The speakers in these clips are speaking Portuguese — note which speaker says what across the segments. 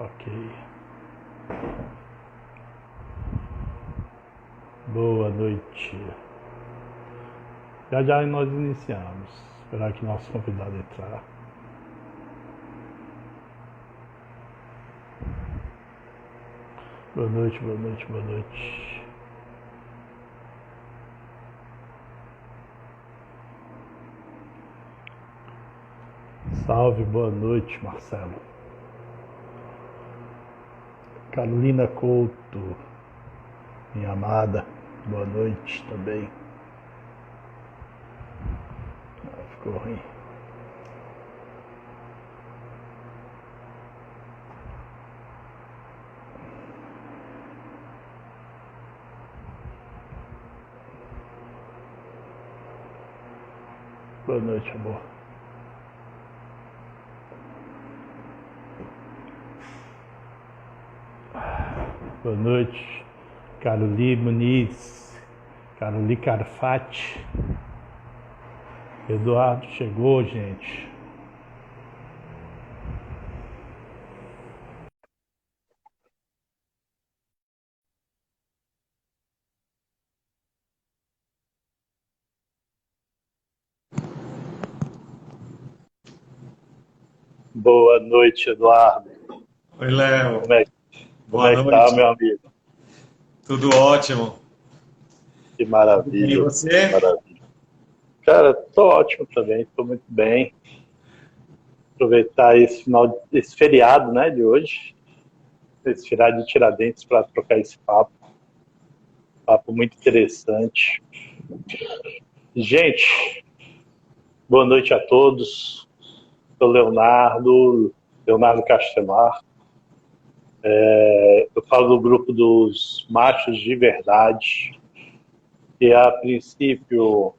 Speaker 1: Ok. Boa noite. Já já nós iniciamos. Esperar que nosso convidado entrar. Boa noite, boa noite, boa noite. Salve, boa noite, Marcelo. Carolina Couto, minha amada, boa noite também. Ficou ruim. Boa noite, amor. Boa noite, Caroli Muniz, Caroli Carfati. Eduardo chegou, gente. Boa noite, Eduardo.
Speaker 2: Oi, Léo.
Speaker 1: Como é
Speaker 2: Boa
Speaker 1: que tá,
Speaker 2: noite.
Speaker 1: meu amigo?
Speaker 2: Tudo ótimo.
Speaker 1: Que
Speaker 2: E
Speaker 1: maravilha, que
Speaker 2: você?
Speaker 1: maravilha. Cara, tô ótimo também, tô muito bem. Aproveitar esse feriado, né, de hoje, esse feriado de Tiradentes para trocar esse papo muito interessante. Gente, boa noite a todos. Sou Leonardo Castelar. Eu falo do grupo dos machos de verdade, que a princípio,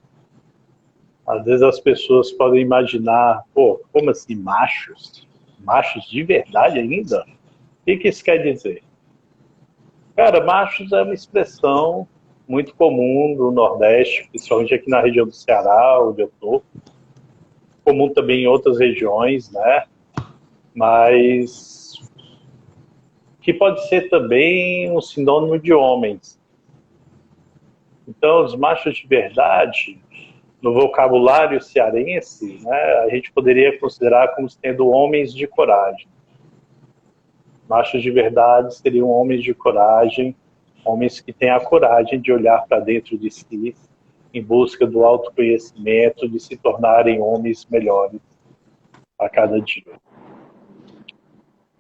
Speaker 1: às vezes as pessoas podem imaginar, pô, como assim machos? Machos de verdade ainda? O que isso quer dizer? Cara, machos é uma expressão muito comum no Nordeste, principalmente aqui na região do Ceará, onde eu estou. Comum também em outras regiões, né? Mas que pode ser também um sinônimo de homens. Então, os machos de verdade, no vocabulário cearense, né, a gente poderia considerar como sendo homens de coragem. Machos de verdade seriam homens de coragem, homens que têm a coragem de olhar para dentro de si, em busca do autoconhecimento, de se tornarem homens melhores a cada dia.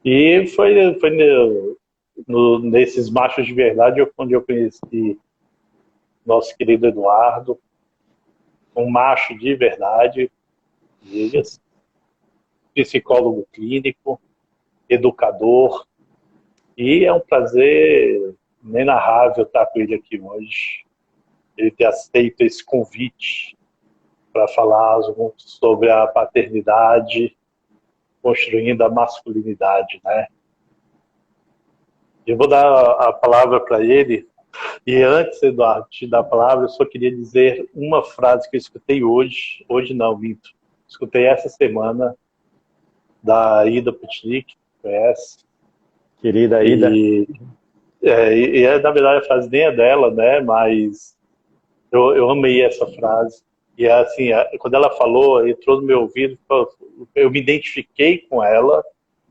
Speaker 1: E foi nesses machos de verdade onde eu conheci nosso querido Eduardo, um macho de verdade, psicólogo clínico, educador, e é um prazer inenarrável estar com ele aqui hoje, ele ter aceito esse convite para falar sobre a paternidade, construindo a masculinidade, né? Eu vou dar a palavra para ele, e antes, Eduardo, de te dar a palavra, eu só queria dizer uma frase que eu escutei hoje não, minto, escutei essa semana, da Ida Putnik, conhece?
Speaker 3: Querida Ida.
Speaker 1: Na verdade, a frase nem é dela, né? Mas eu amei essa frase. E assim, quando ela falou, entrou no meu ouvido, eu me identifiquei com ela,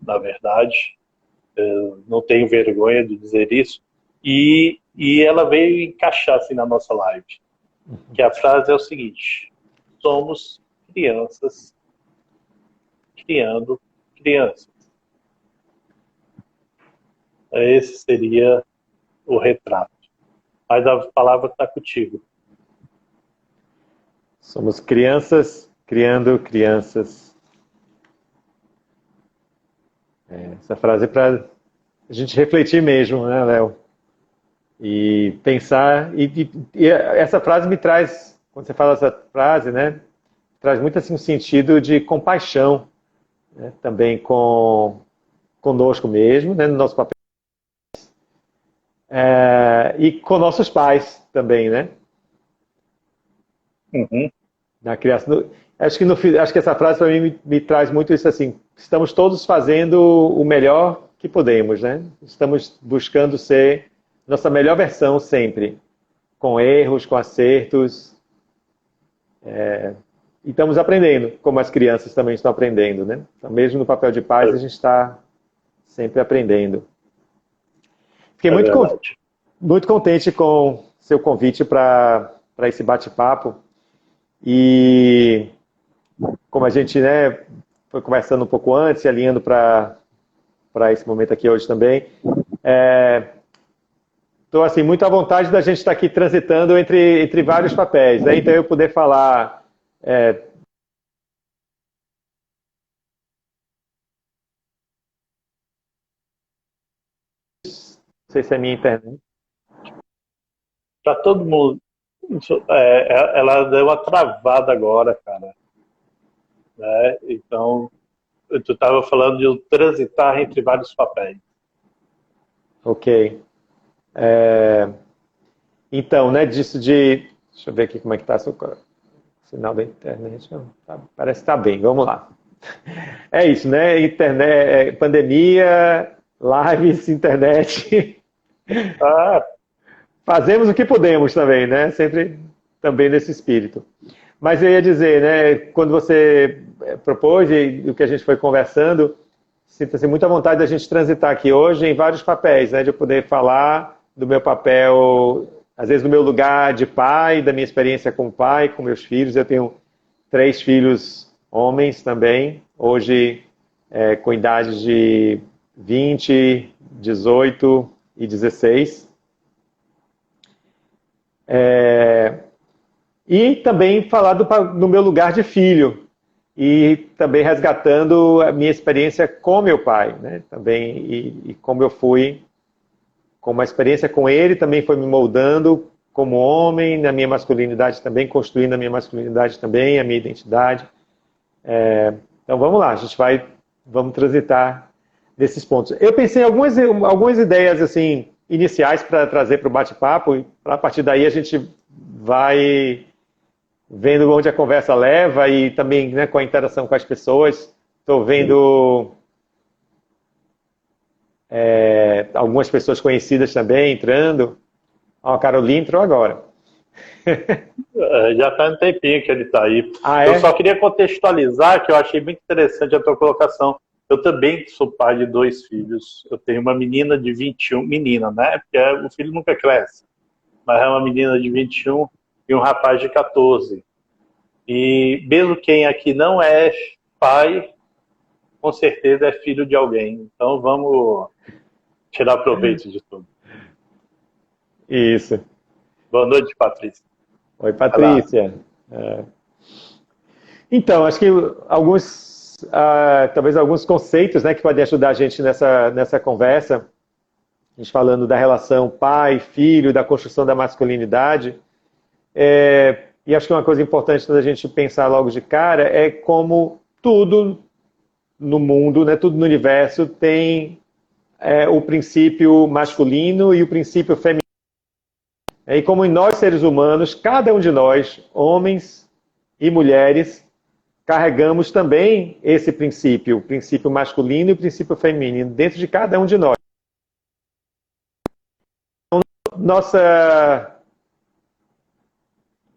Speaker 1: na verdade. Eu não tenho vergonha de dizer isso. E ela veio encaixar assim na nossa live. Que a frase é o seguinte: somos crianças criando crianças. Esse seria o retrato. Mas a palavra está contigo.
Speaker 3: Somos crianças criando crianças. Essa frase é para a gente refletir mesmo, né, Léo? E pensar. E essa frase me traz, quando você fala essa frase, né, traz muito assim um sentido de compaixão, né, também conosco mesmo, né, no nosso papel. E com nossos pais também, né?
Speaker 1: Uhum.
Speaker 3: Na criação. Acho que essa frase para mim me traz muito isso assim. Estamos todos fazendo o melhor que podemos, né? Estamos buscando ser nossa melhor versão sempre, com erros, com acertos, e estamos aprendendo, como as crianças também estão aprendendo, né? Então, mesmo no papel de pais, a gente está sempre aprendendo. Fiquei muito contente com seu convite para esse bate-papo. E como a gente, né, foi conversando um pouco antes, e alinhando para esse momento aqui hoje também, estou assim, muito à vontade da gente estar aqui transitando entre vários papéis, né? Então eu poder falar não sei se é minha internet.
Speaker 1: Para todo mundo. Ela deu uma travada agora, cara. Né? Então, tu estava falando de transitar entre vários papéis.
Speaker 3: Ok. Então, né, disso de... Deixa eu ver aqui como é que está o sinal da internet. Parece que está bem, vamos lá. É isso, né? Internet, pandemia, lives, internet. Fazemos o que podemos também, né? Sempre também nesse espírito. Mas eu ia dizer, né? Quando você propôs e o que a gente foi conversando, sinta-se muito à vontade da gente transitar aqui hoje em vários papéis, né? De eu poder falar do meu papel, às vezes do meu lugar de pai, da minha experiência com o pai, com meus filhos. Eu tenho 3 filhos homens também, hoje com idades de 20, 18 e 16. E também falar do meu lugar de filho e também resgatando a minha experiência com meu pai, né? Também e como eu fui, como a experiência com ele também foi me moldando como homem, na minha masculinidade também, construindo a minha masculinidade também, a minha identidade. Então vamos lá, vamos transitar nesses pontos. Eu pensei em algumas ideias assim iniciais para trazer para o bate-papo, e a partir daí a gente vai vendo onde a conversa leva e também, né, com a interação com as pessoas. Estou vendo algumas pessoas conhecidas também entrando. Ó, a Carolina entrou agora.
Speaker 1: Já faz um tempinho que ele está aí.
Speaker 3: Ah,
Speaker 1: eu só queria contextualizar que eu achei muito interessante a tua colocação. Eu também sou pai de 2 filhos. Eu tenho uma menina de 21, menina, né? Porque o filho nunca cresce. Mas é uma menina de 21 e um rapaz de 14. E mesmo quem aqui não é pai, com certeza é filho de alguém. Então vamos tirar proveito de tudo.
Speaker 3: Isso.
Speaker 1: Boa noite, Patrícia.
Speaker 3: Oi, Patrícia. Então, acho que talvez alguns conceitos, né, que podem ajudar a gente nessa conversa, a gente falando da relação pai-filho, da construção da masculinidade, e acho que uma coisa importante da gente pensar logo de cara é como tudo no mundo, né, tudo no universo tem o princípio masculino e o princípio feminino. E como em nós, seres humanos, cada um de nós, homens e mulheres, carregamos também esse princípio, o princípio masculino e o princípio feminino, dentro de cada um de nós. Nossa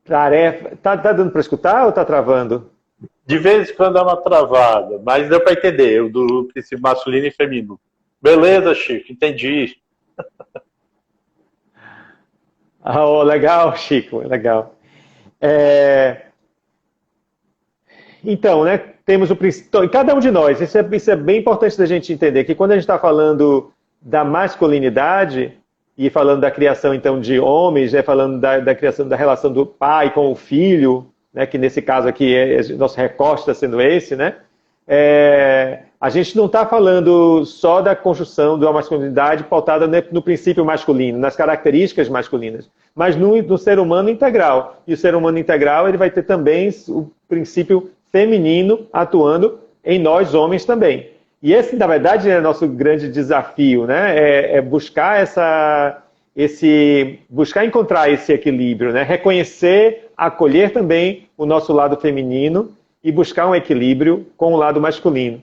Speaker 3: tarefa... Tá dando para escutar ou está travando?
Speaker 1: De vez em quando dá uma travada, mas deu para entender, do princípio masculino e feminino. Beleza, Chico, entendi.
Speaker 3: Legal, Chico, legal. Então, né, temos o princípio. Cada um de nós, isso é bem importante da gente entender, que quando a gente está falando da masculinidade, e falando da criação, então, de homens, né, falando da criação da relação do pai com o filho, né, que nesse caso aqui, nosso recorte está sendo esse, né? A gente não está falando só da construção de uma masculinidade pautada no princípio masculino, nas características masculinas, mas no ser humano integral. E o ser humano integral ele vai ter também o princípio feminino atuando em nós, homens, também. E esse, na verdade, é nosso grande desafio, né? Buscar buscar encontrar esse equilíbrio, né? Reconhecer, acolher também o nosso lado feminino e buscar um equilíbrio com o lado masculino.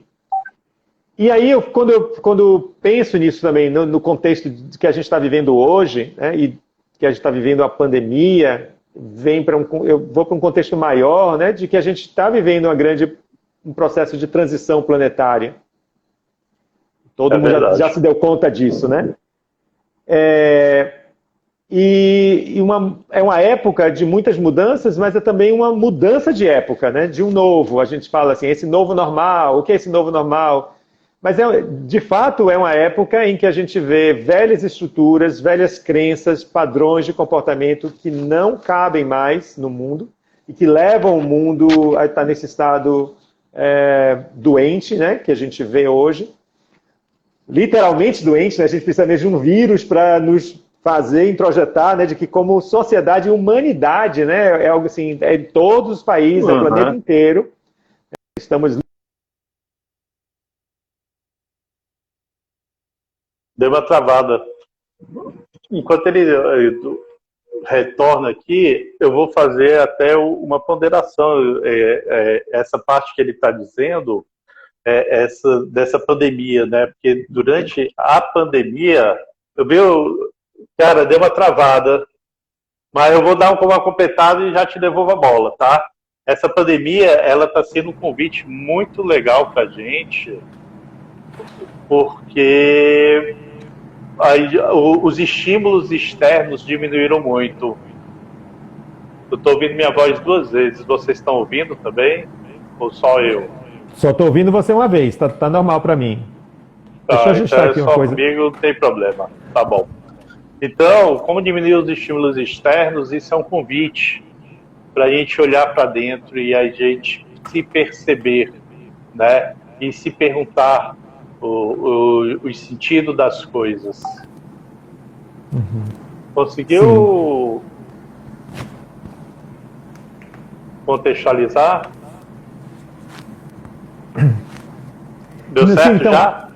Speaker 3: E aí, quando penso nisso também, no contexto de que a gente está vivendo hoje, né, e que a gente está vivendo a pandemia, eu vou para um contexto maior, né, de que a gente está vivendo um processo de transição planetária. Todo mundo já se deu conta disso, né? É uma época de muitas mudanças, mas é também uma mudança de época, né? De um novo. A gente fala assim, esse novo normal, o que é esse novo normal? Mas, de fato, é uma época em que a gente vê velhas estruturas, velhas crenças, padrões de comportamento que não cabem mais no mundo e que levam o mundo a estar nesse estado doente, né? Que a gente vê hoje. Literalmente doente, né? A gente precisa mesmo de um vírus para nos fazer introjetar, né, de que como sociedade e humanidade, né, é algo assim, é em todos os países, é o planeta inteiro, estamos...
Speaker 1: Deu uma travada. Enquanto ele retorna aqui, eu vou fazer até uma ponderação. Essa parte que ele está dizendo, dessa pandemia, né? Porque durante a pandemia, cara, deu uma travada, mas eu vou dar uma completada e já te devolvo a bola, tá? Essa pandemia, ela está sendo um convite muito legal para a gente, porque os estímulos externos diminuíram muito. Eu estou ouvindo minha voz 2 vezes. Vocês estão ouvindo também? Ou só eu?
Speaker 3: Só estou ouvindo você uma vez. Tá normal para mim. Deixa eu ajustar aqui uma coisa.
Speaker 1: Comigo não tem problema. Tá bom. Então, como diminuir os estímulos externos, isso é um convite para a gente olhar para dentro e a gente se perceber, né? E se perguntar o sentido das coisas. Conseguiu contextualizar? Deu certo então, já?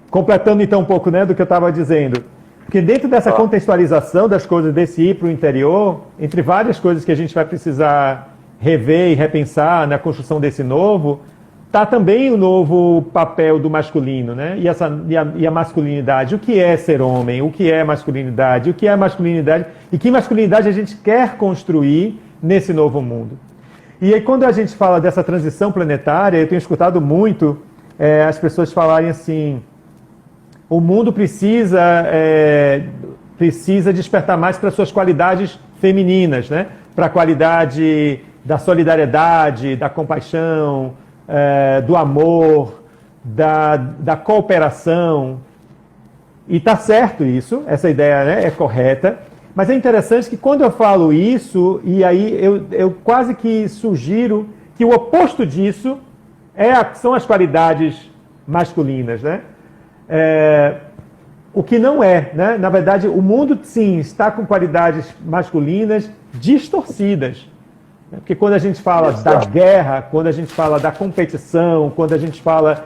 Speaker 3: Completando então um pouco, né, do que eu estava dizendo. Porque dentro dessa contextualização das coisas, desse ir para o interior, entre várias coisas que a gente vai precisar rever e repensar na construção desse novo, está também o novo papel do masculino, né? E a masculinidade. O que é ser homem? O que é masculinidade? O que é masculinidade? E que masculinidade a gente quer construir nesse novo mundo? E aí, quando a gente fala dessa transição planetária, eu tenho escutado muito as pessoas falarem assim: o mundo precisa despertar mais para suas qualidades femininas, né? Para a qualidade da solidariedade, da compaixão, do amor, da cooperação. E está certo isso, essa ideia, né, é correta. Mas é interessante que quando eu falo isso, e aí eu quase que sugiro que o oposto disso são as qualidades masculinas, né? O que não é, né? Na verdade, o mundo, sim, está com qualidades masculinas distorcidas. Porque quando a gente fala da guerra, quando a gente fala da competição, quando a gente fala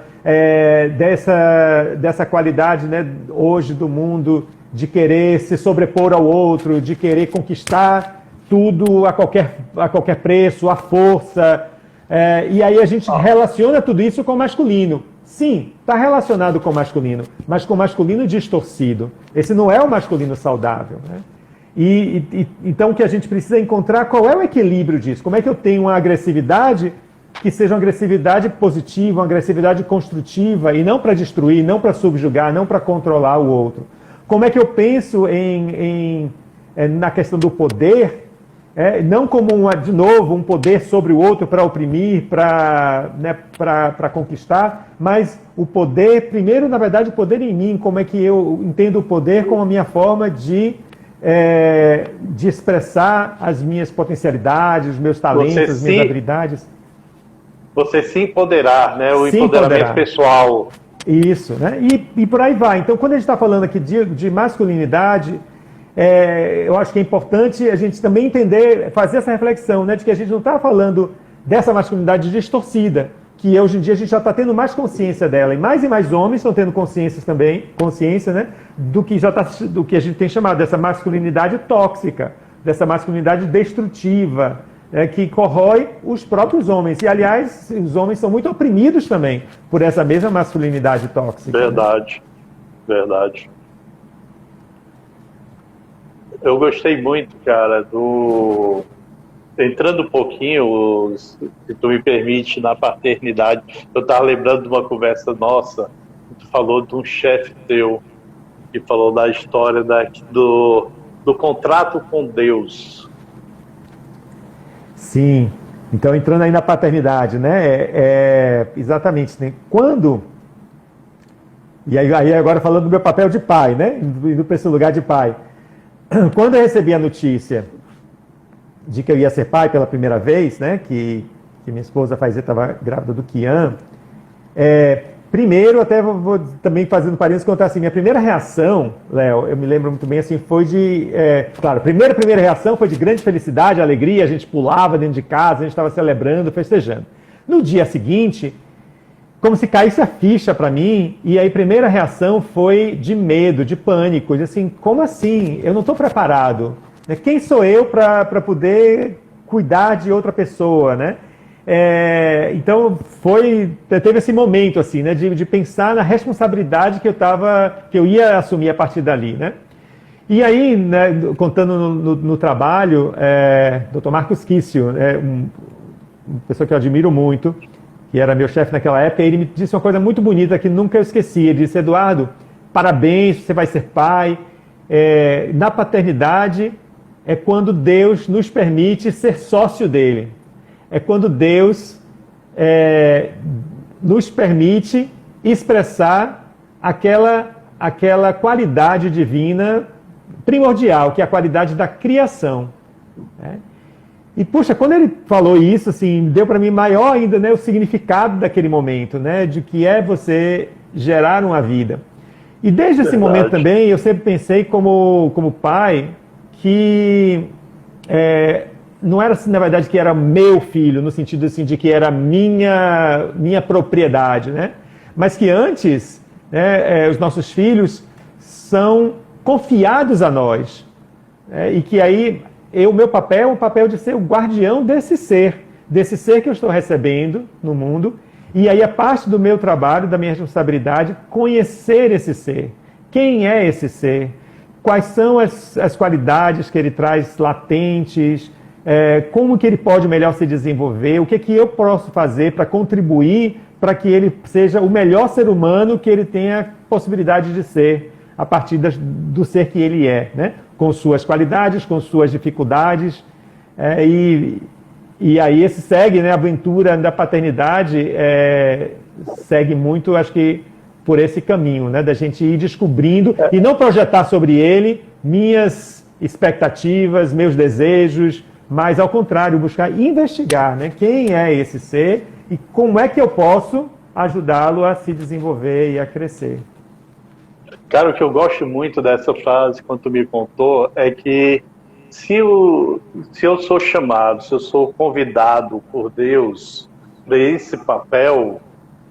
Speaker 3: dessa qualidade, né, hoje do mundo de querer se sobrepor ao outro, de querer conquistar tudo a qualquer preço, à força, e aí a gente relaciona tudo isso com o masculino. Sim, está relacionado com o masculino, mas com o masculino distorcido. Esse não é o masculino saudável, né? Então o que a gente precisa encontrar, qual é o equilíbrio disso? Como é que eu tenho uma agressividade que seja uma agressividade positiva, uma agressividade construtiva, e não para destruir, não para subjugar, não para controlar o outro? Como é que eu penso na questão do poder, não como, de novo, um poder sobre o outro para oprimir, para conquistar, mas o poder, primeiro, na verdade, o poder em mim, como é que eu entendo o poder como a minha forma de expressar as minhas potencialidades, os meus talentos, as minhas habilidades.
Speaker 1: Você se empoderar, né? O empoderamento pessoal.
Speaker 3: Isso, né? E por aí vai. Então, quando a gente está falando aqui de masculinidade, eu acho que é importante a gente também entender, fazer essa reflexão, né? De que a gente não está falando dessa masculinidade distorcida, que hoje em dia a gente já está tendo mais consciência dela, e mais homens estão tendo consciência, né? Do que a gente tem chamado dessa masculinidade tóxica, dessa masculinidade destrutiva, que corrói os próprios homens. E, aliás, os homens são muito oprimidos também por essa mesma masculinidade tóxica.
Speaker 1: Verdade, né? Verdade. Eu gostei muito, cara, entrando um pouquinho, se tu me permite, na paternidade. Eu estava lembrando de uma conversa nossa, tu falou de um chefe teu, que falou da história do contrato com Deus.
Speaker 3: Sim, então entrando aí na paternidade, né? Exatamente, né? Quando... E aí agora falando do meu papel de pai, né? Indo para esse lugar de pai. Quando eu recebi a notícia de que eu ia ser pai pela primeira vez, né? Que minha esposa estava grávida do Kian. Primeiro, até vou também fazendo parênteses, contar assim, minha primeira reação, Léo, eu me lembro muito bem, assim, foi de... claro, a primeira reação foi de grande felicidade, alegria, a gente pulava dentro de casa, a gente estava celebrando, festejando. No dia seguinte, como se caísse a ficha para mim, e aí a primeira reação foi de medo, de pânico, de assim, como assim? Eu não estou preparado. Quem sou eu para poder cuidar de outra pessoa, né? Então teve esse momento assim, né, de pensar na responsabilidade que eu ia assumir a partir dali, né? E aí, né, contando no trabalho, Dr. Marcos Kício, uma pessoa que eu admiro muito, que era meu chefe naquela época, ele me disse uma coisa muito bonita que nunca eu esqueci. Ele disse: Eduardo, parabéns, você vai ser pai. Na paternidade é quando Deus nos permite ser sócio dele. É quando Deus nos permite expressar aquela qualidade divina primordial, que é a qualidade da criação. Né? E, puxa, quando ele falou isso, assim, deu para mim maior ainda, né, o significado daquele momento, né, de que é você gerar uma vida. E desde esse momento também, eu sempre pensei como pai que... não era assim, na verdade, que era meu filho, no sentido assim, de que era minha propriedade, né? Mas que antes, né, os nossos filhos são confiados a nós. E que aí, meu papel é o papel de ser o guardião desse ser que eu estou recebendo no mundo. E aí, a parte do meu trabalho, da minha responsabilidade, conhecer esse ser. Quem é esse ser? Quais são as qualidades que ele traz latentes? Como que ele pode melhor se desenvolver, o que eu posso fazer para contribuir para que ele seja o melhor ser humano que ele tenha possibilidade de ser, a partir do ser que ele é, né? Com suas qualidades, com suas dificuldades, e aí esse segue, né, a aventura da paternidade segue muito, acho que, por esse caminho, né, da gente ir descobrindo e não projetar sobre ele minhas expectativas, meus desejos, mas, ao contrário, buscar investigar, né, quem é esse ser e como é que eu posso ajudá-lo a se desenvolver e a crescer.
Speaker 1: Cara, o que eu gosto muito dessa frase, quando tu me contou, é que se eu sou chamado, se eu sou convidado por Deus para esse papel,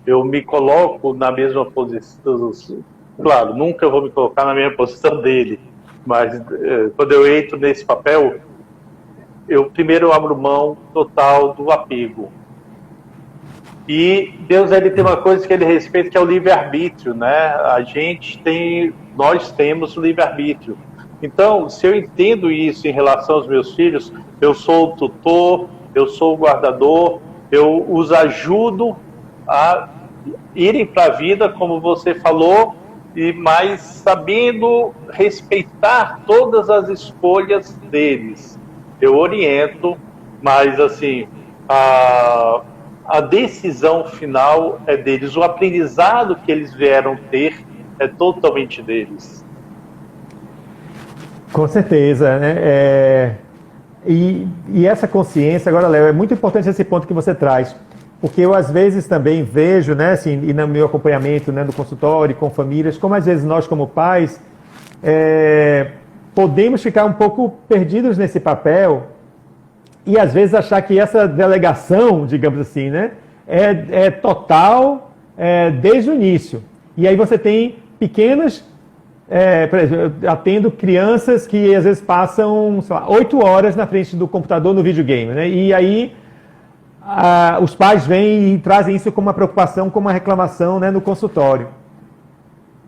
Speaker 1: eu me coloco na mesma posição. Claro, nunca vou me colocar na mesma posição dele, mas quando eu entro nesse papel, eu primeiro abro mão total do apego. E Deus, ele tem uma coisa que ele respeita, que é o livre-arbítrio, né? Nós temos o livre-arbítrio. Então, se eu entendo isso em relação aos meus filhos, eu sou o tutor, eu sou o guardador, eu os ajudo a irem para a vida, como você falou, mas sabendo respeitar todas as escolhas deles. Eu oriento, mas assim, a decisão final é deles. O aprendizado que eles vieram ter é totalmente deles.
Speaker 3: Com certeza, né? E essa consciência, agora, Léo, é muito importante esse ponto que você traz, porque eu às vezes também vejo, né, assim, e no meu acompanhamento, né, no consultório, com famílias, como às vezes nós como pais podemos ficar um pouco perdidos nesse papel e às vezes achar que essa delegação, digamos assim, né, é total desde o início. E aí você tem pequenas por exemplo, eu atendo crianças que às vezes passam, sei lá, 8 horas na frente do computador no videogame, né? E aí os pais vêm e trazem isso como uma preocupação, como uma reclamação, né, no consultório.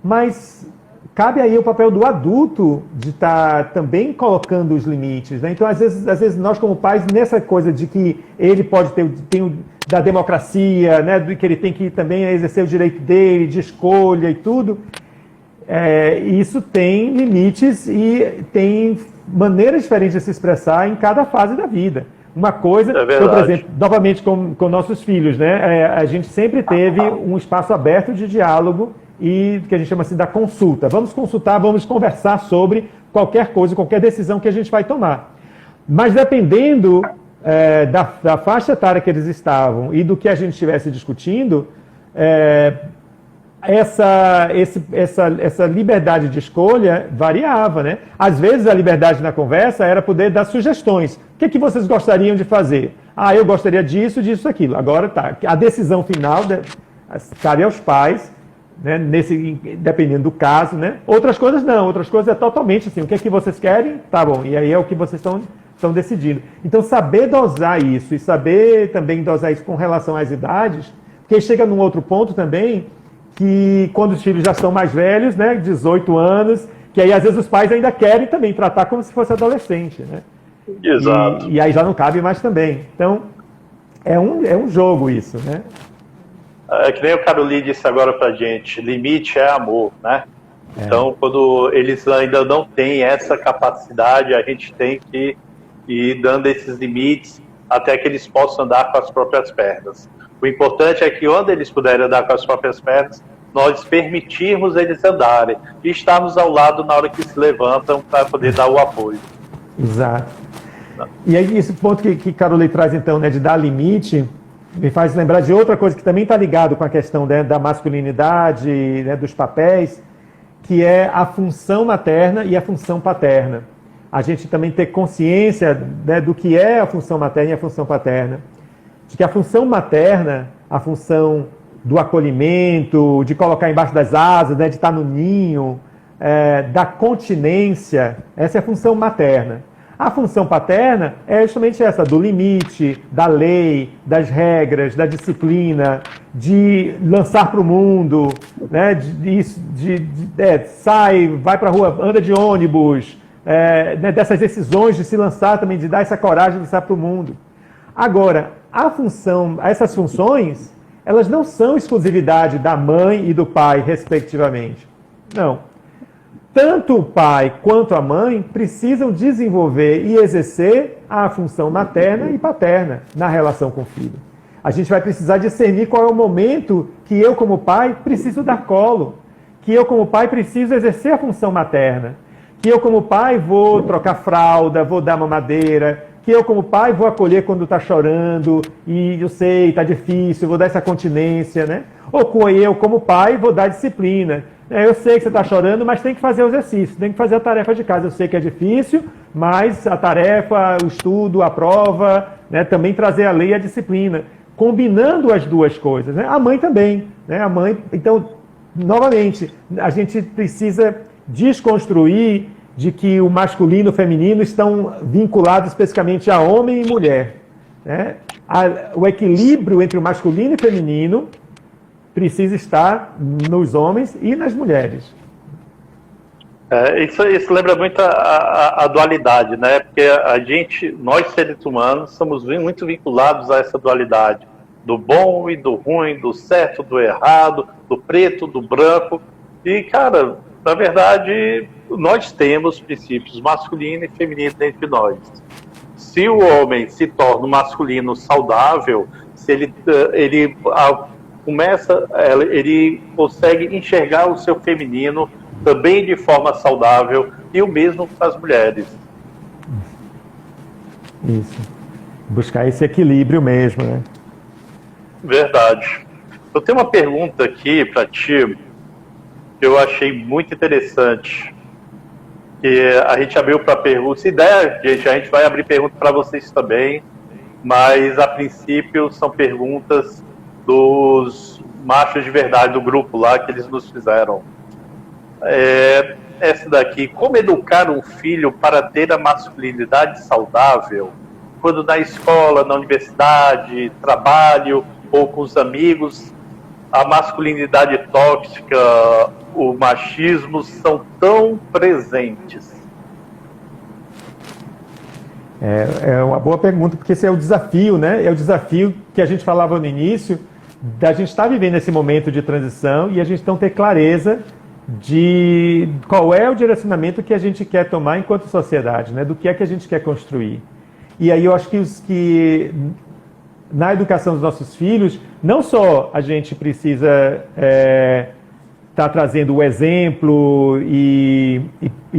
Speaker 3: Mas cabe aí o papel do adulto de estar também colocando os limites, né? Então, às vezes nós como pais, nessa coisa de que ele pode ter da democracia, né, de que ele tem que também exercer o direito dele, de escolha e tudo, isso tem limites e tem maneiras diferentes de se expressar em cada fase da vida. Uma coisa, por exemplo, novamente com nossos filhos, né? A gente sempre teve um espaço aberto de diálogo e que a gente chama assim da consulta. Vamos consultar, vamos conversar sobre qualquer coisa, qualquer decisão que a gente vai tomar. Mas dependendo da faixa etária que eles estavam e do que a gente estivesse discutindo, essa liberdade de escolha variava, né? Às vezes a liberdade na conversa era poder dar sugestões. O que vocês gostariam de fazer? Eu gostaria disso, disso, aquilo. Agora tá, a decisão final cabe aos pais, né? Dependendo do caso, né? Outras coisas não, outras coisas é totalmente assim, o que vocês querem? Tá bom, e aí é o que vocês estão decidindo. Então saber dosar isso e saber também dosar isso com relação às idades, porque chega num outro ponto também, que quando os filhos já são mais velhos, né, 18 anos, que aí às vezes os pais ainda querem também tratar como se fosse adolescente, né?
Speaker 1: Exato.
Speaker 3: E aí já não cabe mais também. Então, é um jogo isso, né?
Speaker 1: É que nem o Caroli disse agora pra gente, limite é amor, né? Então, quando eles ainda não têm essa capacidade, a gente tem que ir dando esses limites até que eles possam andar com as próprias pernas. O importante é que, onde eles puderem andar com as próprias pernas, nós permitirmos eles andarem e estarmos ao lado na hora que se levantam para poder dar o apoio.
Speaker 3: Exato. E aí, esse ponto que Caroli traz, então, né, de dar limite, me faz lembrar de outra coisa que também está ligado com a questão, né, da masculinidade, né, dos papéis, que é a função materna e a função paterna. A gente também ter consciência, né, do que é a função materna e a função paterna. De que a função materna, a função do acolhimento, de colocar embaixo das asas, né, de estar no ninho, da continência, essa é a função materna. A função paterna é justamente essa, do limite, da lei, das regras, da disciplina, de lançar para o mundo, né, sai, vai para a rua, anda de ônibus, né, dessas decisões de se lançar também, de dar essa coragem de lançar para o mundo. Agora, essas funções, elas não são exclusividade da mãe e do pai, respectivamente. Não. Tanto o pai quanto a mãe precisam desenvolver e exercer a função materna e paterna na relação com o filho. A gente vai precisar discernir qual é o momento que eu, como pai, preciso dar colo, que eu, como pai, preciso exercer a função materna, que eu, como pai, vou trocar fralda, vou dar mamadeira, que eu, como pai, vou acolher quando está chorando, e eu sei, está difícil, vou dar essa continência, né? Ou eu, como pai, vou dar disciplina. Eu sei que você está chorando, mas tem que fazer o exercício, tem que fazer a tarefa de casa. Eu sei que é difícil, mas a tarefa, o estudo, a prova, né, também trazer a lei e a disciplina, combinando as duas coisas, né? A mãe também, né? A mãe, então, novamente, a gente precisa desconstruir de que o masculino e o feminino estão vinculados especificamente a homem e mulher, né? O equilíbrio entre o masculino e o feminino precisa estar nos homens e nas mulheres.
Speaker 1: Isso lembra muito a dualidade, né? Porque nós seres humanos, somos muito vinculados a essa dualidade do bom e do ruim, do certo, do errado, do preto, do branco. E, cara, na verdade, nós temos princípios masculino e feminino dentro de nós. Se o homem se torna um masculino saudável, se ele consegue enxergar o seu feminino também de forma saudável, e o mesmo para as mulheres.
Speaker 3: Isso. Buscar esse equilíbrio mesmo, né?
Speaker 1: Verdade. Eu tenho uma pergunta aqui para ti, que eu achei muito interessante. Que a gente abriu para perguntas. Ideia, gente, a gente vai abrir perguntas para vocês também, mas a princípio são perguntas dos machos de verdade do grupo lá que eles nos fizeram. essa daqui. Como educar um filho para ter a masculinidade saudável? Quando na escola, na universidade, trabalho ou com os amigos, a masculinidade tóxica, o machismo são tão presentes.
Speaker 3: É uma boa pergunta, porque esse é o desafio, né? É o desafio que a gente falava no início, da gente estar vivendo esse momento de transição e a gente não ter clareza de qual é o direcionamento que a gente quer tomar enquanto sociedade, né? Do que é que a gente quer construir. E aí eu acho que na educação dos nossos filhos, não só a gente precisa estar trazendo o exemplo e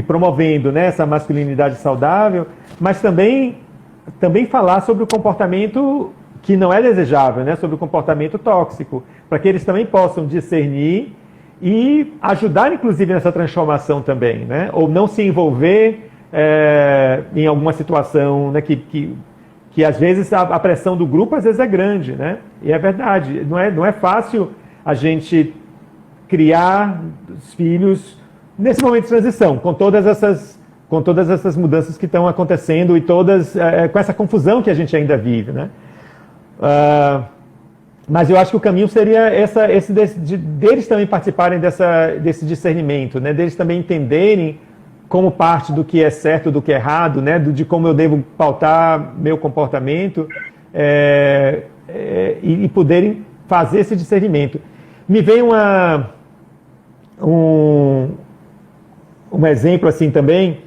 Speaker 3: promovendo, né, essa masculinidade saudável, mas também falar sobre o comportamento que não é desejável, né, sobre o comportamento tóxico, para que eles também possam discernir e ajudar, inclusive, nessa transformação também, né, ou não se envolver em alguma situação, né, que às vezes a pressão do grupo às vezes é grande, né, e é verdade, não é fácil a gente criar os filhos nesse momento de transição, com todas essas mudanças que estão acontecendo e com essa confusão que a gente ainda vive, né? Mas eu acho que o caminho seria deles também participarem desse discernimento, né? Deles também entenderem como parte do que é certo, do que é errado, né? De como eu devo pautar meu comportamento e poderem fazer esse discernimento. Me vem um exemplo assim também,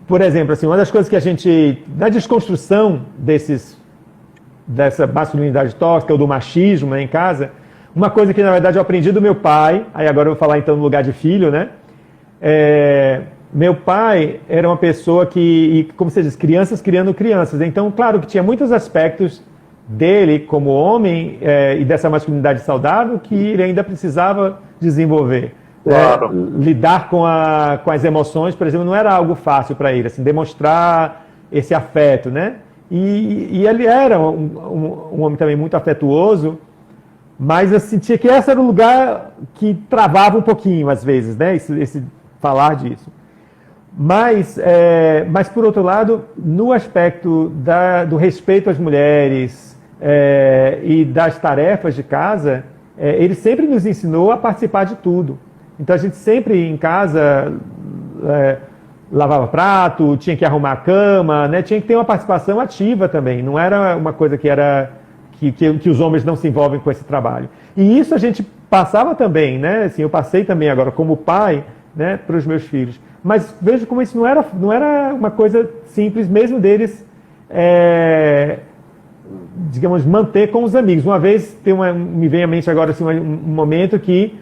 Speaker 3: por exemplo, assim, uma das coisas que a gente, na desconstrução dessa masculinidade tóxica ou do machismo, né, em casa, uma coisa que na verdade eu aprendi do meu pai, aí agora eu vou falar então no lugar de filho, né? Meu pai era uma pessoa que, como você diz, crianças criando crianças, então claro que tinha muitos aspectos dele como homem e dessa masculinidade saudável que ele ainda precisava desenvolver.
Speaker 1: Claro.
Speaker 3: Lidar com as emoções, por exemplo, não era algo fácil para ele, assim, demonstrar esse afeto, né? E ele era um homem também muito afetuoso, mas eu sentia que esse era o lugar que travava um pouquinho, às vezes, né? Esse falar disso. Mas por outro lado, no aspecto do respeito às mulheres e das tarefas de casa, ele sempre nos ensinou a participar de tudo. Então a gente sempre em casa lavava prato, tinha que arrumar a cama, né? Tinha que ter uma participação ativa também. Não era uma coisa que os homens não se envolvem com esse trabalho. E isso a gente passava também, né? Assim, eu passei também agora como pai, né, para os meus filhos. Mas vejo como isso não era uma coisa simples, mesmo deles, digamos, manter com os amigos. Uma vez, me vem à mente agora assim, um momento que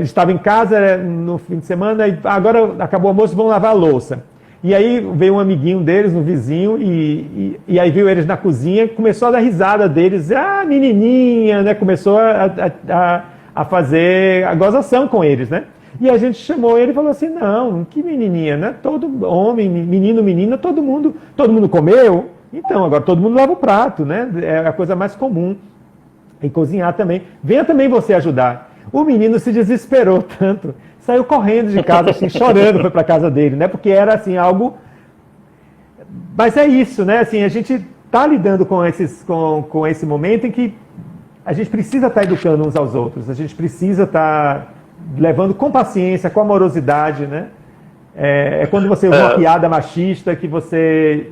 Speaker 3: estava em casa no fim de semana e agora acabou o almoço, vão lavar a louça. E aí veio um amiguinho deles, um vizinho, e aí viu eles na cozinha, começou a dar risada deles, menininha, né? Começou a fazer a gozação com eles, né? E a gente chamou ele e falou assim, não, que menininha, né? Todo homem, menino, menina, todo mundo comeu, então agora todo mundo lava o prato, né? É a coisa mais comum. E cozinhar também. Venha também você ajudar. O menino se desesperou tanto, saiu correndo de casa, assim, chorando, foi para casa dele, né? Porque era assim algo. Mas é isso, né? Assim, a gente está lidando com esse momento em que a gente precisa estar educando uns aos outros, a gente precisa estar levando com paciência, com amorosidade, né? Quando você usa uma piada machista que você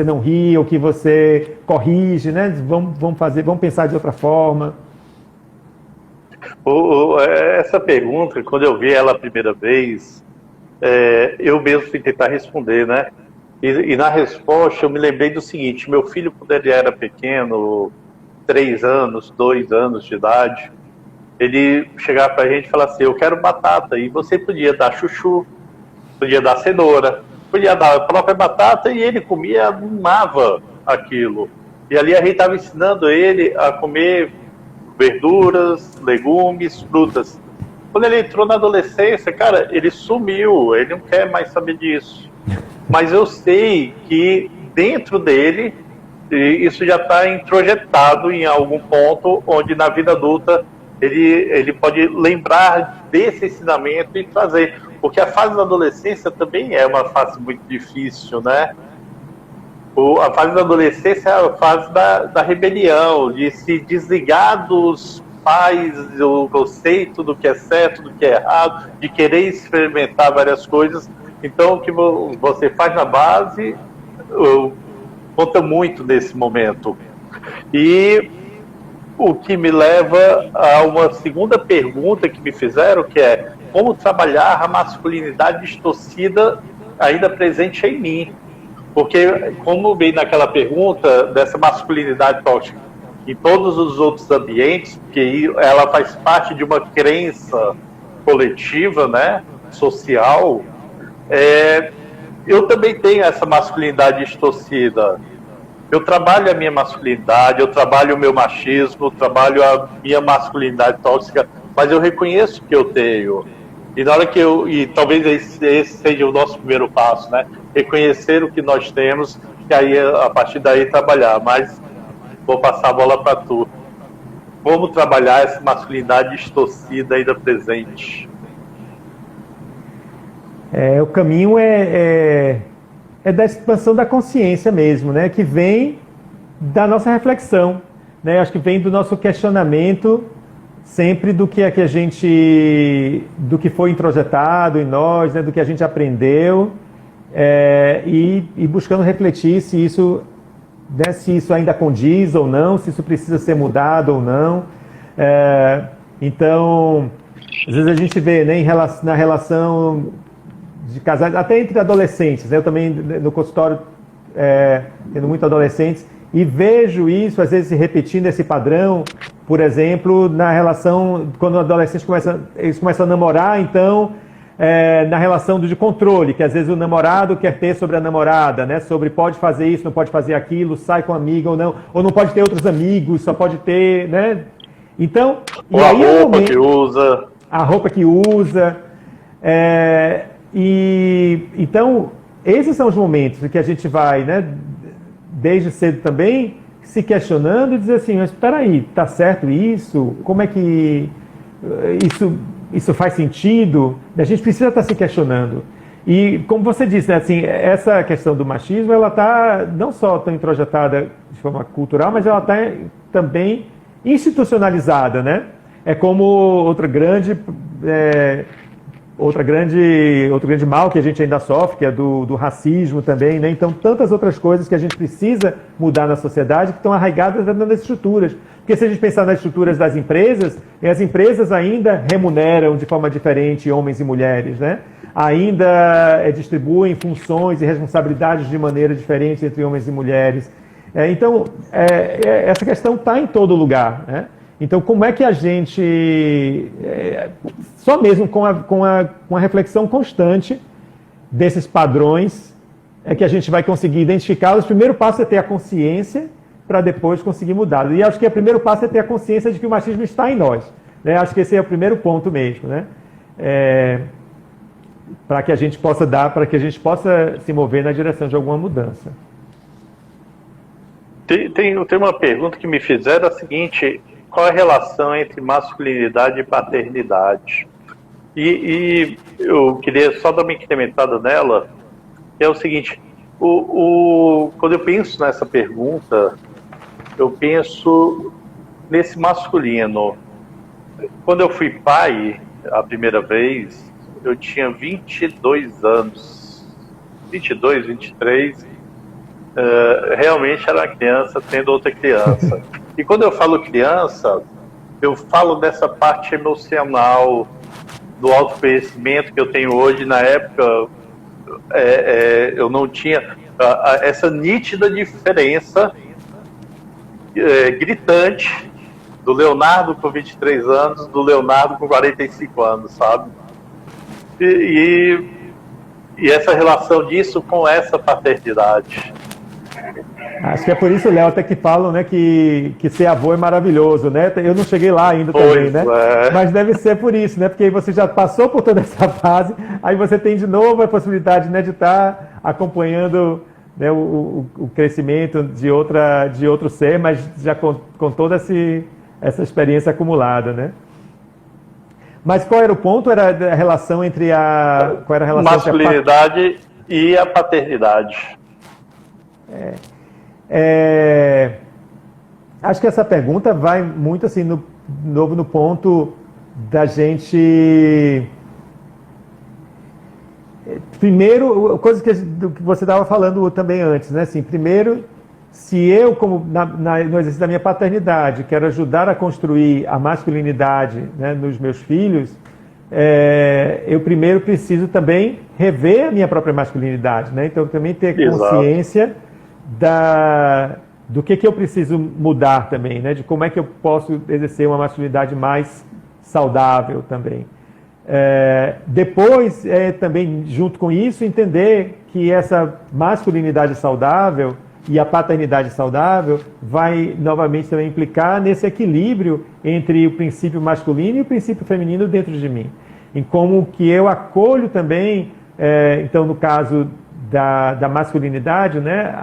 Speaker 3: não ri ou que você corrige, né? Vamos pensar de outra forma.
Speaker 1: Essa pergunta, quando eu vi ela a primeira vez, eu mesmo fui tentar responder, né? E na resposta eu me lembrei do seguinte: meu filho, quando ele era pequeno, 3 anos, 2 anos de idade, ele chegava pra gente e falava assim, eu quero batata, e você podia dar chuchu, podia dar cenoura, podia dar a própria batata, e ele comia, amava aquilo. E ali a gente estava ensinando ele a comer verduras, legumes, frutas. Quando ele entrou na adolescência, cara, ele sumiu, ele não quer mais saber disso. Mas eu sei que dentro dele, isso já está introjetado em algum ponto, onde na vida adulta ele pode lembrar desse ensinamento e trazer. Porque a fase da adolescência também é uma fase muito difícil, né? A fase da adolescência é a fase da rebelião, de se desligar dos pais, do conceito do que é certo, do que é errado, de querer experimentar várias coisas. Então, o que você faz na base conta muito nesse momento. E o que me leva a uma segunda pergunta que me fizeram, que é como trabalhar a masculinidade distorcida ainda presente em mim. Porque, como bem naquela pergunta, dessa masculinidade tóxica, em todos os outros ambientes, porque ela faz parte de uma crença coletiva, né, social, eu também tenho essa masculinidade distorcida. Eu trabalho a minha masculinidade, eu trabalho o meu machismo, eu trabalho a minha masculinidade tóxica, mas eu reconheço que eu tenho. E na hora que e talvez esse seja o nosso primeiro passo, né? Reconhecer o que nós temos, e aí a partir daí trabalhar. Mas vou passar a bola para tu. Como trabalhar essa masculinidade distorcida ainda presente?
Speaker 4: O caminho é da expansão da consciência mesmo, né? Que vem da nossa reflexão, né? Acho que vem do nosso questionamento sempre do que do que foi introjetado em nós, né? Do que a gente aprendeu, e buscando refletir se isso, né? Se isso ainda condiz ou não, se isso precisa ser mudado ou não. Então, às vezes a gente vê, né, na relação de casais, até entre adolescentes, né? Eu também no consultório tendo muitos adolescentes e vejo isso às vezes se repetindo esse padrão, por exemplo, na relação quando adolescentes eles começam a namorar, então na relação de controle, que às vezes o namorado quer ter sobre a namorada, né? Sobre pode fazer isso, não pode fazer aquilo, sai com amiga ou não pode ter outros amigos, só pode ter, né? Então,
Speaker 1: ou a roupa que usa,
Speaker 4: a roupa que usa. Então, esses são os momentos em que a gente vai, né, desde cedo também, se questionando e dizer assim, mas espera aí, tá certo isso? Como é que isso faz sentido? A gente precisa estar se questionando. E, como você disse, né, assim, essa questão do machismo, ela está não só tão introjetada de forma cultural, mas ela está também institucionalizada, né? É como outro grande mal que a gente ainda sofre, que é do racismo também, né? Então, tantas outras coisas que a gente precisa mudar na sociedade que estão arraigadas nas estruturas. Porque se a gente pensar nas estruturas das empresas, as empresas ainda remuneram de forma diferente homens e mulheres, né? Ainda distribuem funções e responsabilidades de maneira diferente entre homens e mulheres. Então, essa questão está em todo lugar, né? Então, como é que a gente, só mesmo com a reflexão constante desses padrões, é que a gente vai conseguir identificá-los? O primeiro passo é ter a consciência para depois conseguir mudar. E acho que o primeiro passo é ter a consciência de que o machismo está em nós, né? Acho que esse é o primeiro ponto mesmo, né? Para que a gente possa se mover na direção de alguma mudança.
Speaker 1: Tem uma pergunta que me fizeram, a seguinte: qual é a relação entre masculinidade e paternidade? E eu queria só dar uma incrementada nela, que é o seguinte: quando eu penso nessa pergunta, eu penso nesse masculino. Quando eu fui pai a primeira vez, eu tinha 22 anos, 22, 23, realmente era uma criança tendo outra criança. E quando eu falo criança, eu falo dessa parte emocional, do autoconhecimento que eu tenho hoje. Na época, eu não tinha essa nítida diferença gritante do Leonardo com 23 anos, do Leonardo com 45 anos, sabe? E essa relação disso com essa paternidade.
Speaker 4: Acho que é por isso, Léo, até que falam, né, que ser avô é maravilhoso, né? Eu não cheguei lá ainda também, né? Mas deve ser por isso, né? Porque aí você já passou por toda essa fase, aí você tem de novo a possibilidade, né, de estar acompanhando, né, o crescimento de outro ser, mas já com toda essa experiência acumulada, né? Mas qual era o ponto? Era a relação entre qual era a relação
Speaker 1: masculinidade e a paternidade.
Speaker 4: Acho que essa pergunta vai muito assim no ponto da gente. Primeiro, coisa que você estava falando também antes, né? Assim, primeiro, se eu, como no exercício da minha paternidade, quero ajudar a construir a masculinidade, né, nos meus filhos, eu primeiro preciso também rever a minha própria masculinidade, né? Então, também ter consciência do que eu preciso mudar também, né? De como é que eu posso exercer uma masculinidade mais saudável também. Depois, também, junto com isso, entender que essa masculinidade saudável e a paternidade saudável vai, novamente, também implicar nesse equilíbrio entre o princípio masculino e o princípio feminino dentro de mim. Em como que eu acolho também, então, no caso da masculinidade, né,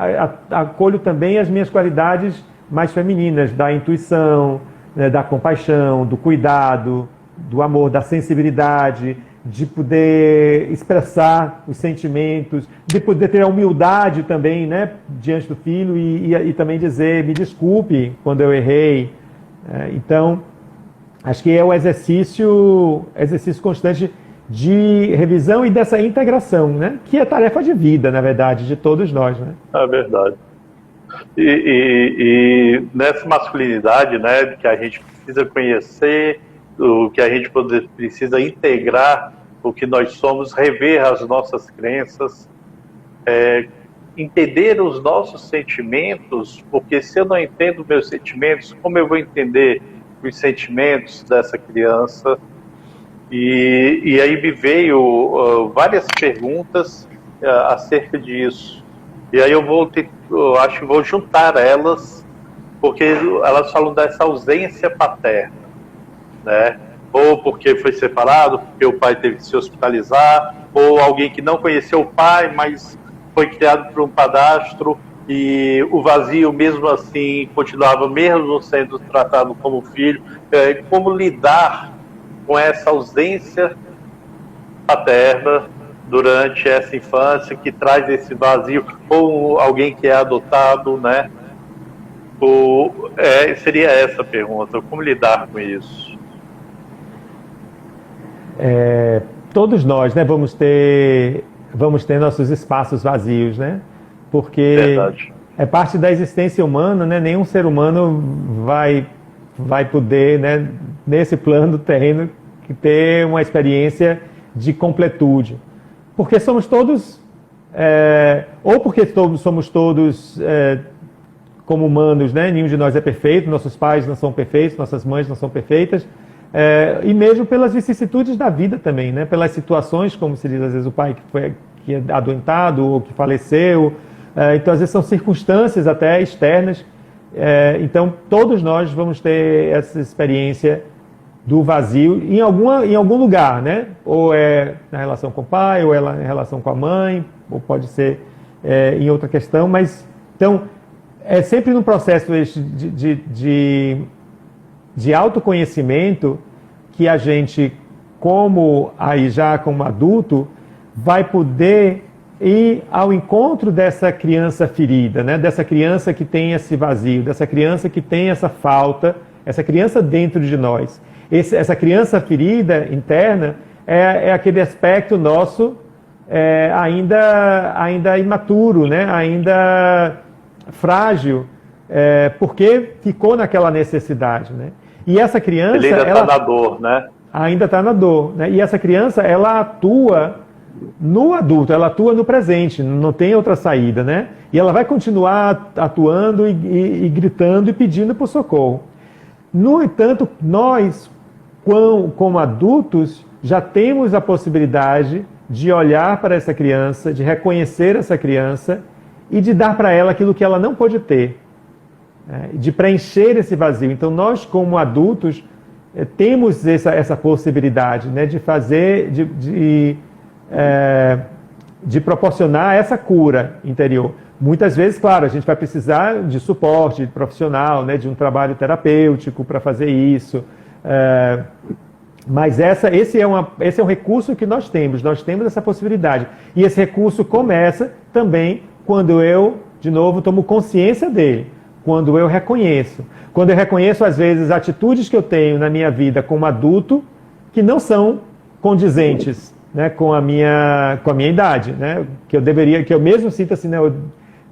Speaker 4: acolho também as minhas qualidades mais femininas, da intuição, né, da compaixão, do cuidado, do amor, da sensibilidade, de poder expressar os sentimentos, de poder ter a humildade também, né, diante do filho e também dizer, me desculpe quando eu errei. Então, acho que é o exercício constante de revisão e dessa integração, né, que é tarefa de vida, na verdade, de todos nós, né?
Speaker 1: É verdade. E nessa masculinidade, né, que a gente precisa conhecer, o que a gente precisa integrar o que nós somos, rever as nossas crenças, entender os nossos sentimentos, porque se eu não entendo meus sentimentos, como eu vou entender os sentimentos dessa criança? E aí me veio várias perguntas acerca disso. E aí eu acho que vou juntar elas, porque elas falam dessa ausência paterna, né? Ou porque foi separado, porque o pai teve que se hospitalizar, ou alguém que não conheceu o pai, mas foi criado por um padrasto e o vazio mesmo assim continuava mesmo sendo tratado como filho. Como lidar com essa ausência paterna durante essa infância que traz esse vazio, ou alguém que é adotado, né? Seria essa a pergunta, como lidar com isso?
Speaker 4: Todos nós, né, vamos ter nossos espaços vazios, né? Porque
Speaker 1: Verdade.
Speaker 4: É parte da existência humana, né? Nenhum ser humano vai poder, né, nesse plano terreno, ter uma experiência de completude. Porque somos todos, ou porque somos todos como humanos, né? Nenhum de nós é perfeito, nossos pais não são perfeitos, nossas mães não são perfeitas, e mesmo pelas vicissitudes da vida também, né? Pelas situações, como se diz às vezes, o pai que é adoentado ou que faleceu, então às vezes são circunstâncias até externas, então todos nós vamos ter essa experiência do vazio em algum lugar, né? Ou é na relação com o pai, ou é na relação com a mãe, ou pode ser em outra questão, mas então é sempre num processo de autoconhecimento que a gente, como adulto, vai poder ir ao encontro dessa criança ferida, né? Dessa criança que tem esse vazio, dessa criança que tem essa falta, essa criança dentro de nós. Essa criança ferida interna é aquele aspecto nosso ainda imaturo, né? Ainda frágil, porque ficou naquela necessidade, né? E essa criança...
Speaker 1: Ele ainda está na dor, né?
Speaker 4: Ainda está na dor, né? E essa criança, ela atua no adulto, ela atua no presente, não tem outra saída, né? E ela vai continuar atuando e gritando e pedindo por socorro. No entanto, nós, como adultos, já temos a possibilidade de olhar para essa criança, de reconhecer essa criança e de dar para ela aquilo que ela não pôde ter, de preencher esse vazio. Então, nós, como adultos, temos essa possibilidade, né, de fazer, de proporcionar essa cura interior. Muitas vezes, claro, a gente vai precisar de suporte profissional, né, de um trabalho terapêutico para fazer isso. Mas esse é um recurso que nós temos essa possibilidade. E esse recurso começa também quando eu, de novo, tomo consciência dele, quando eu reconheço. Quando eu reconheço, às vezes, atitudes que eu tenho na minha vida como adulto que não são condizentes, né, com a minha idade, né, que eu mesmo sinto assim, né, eu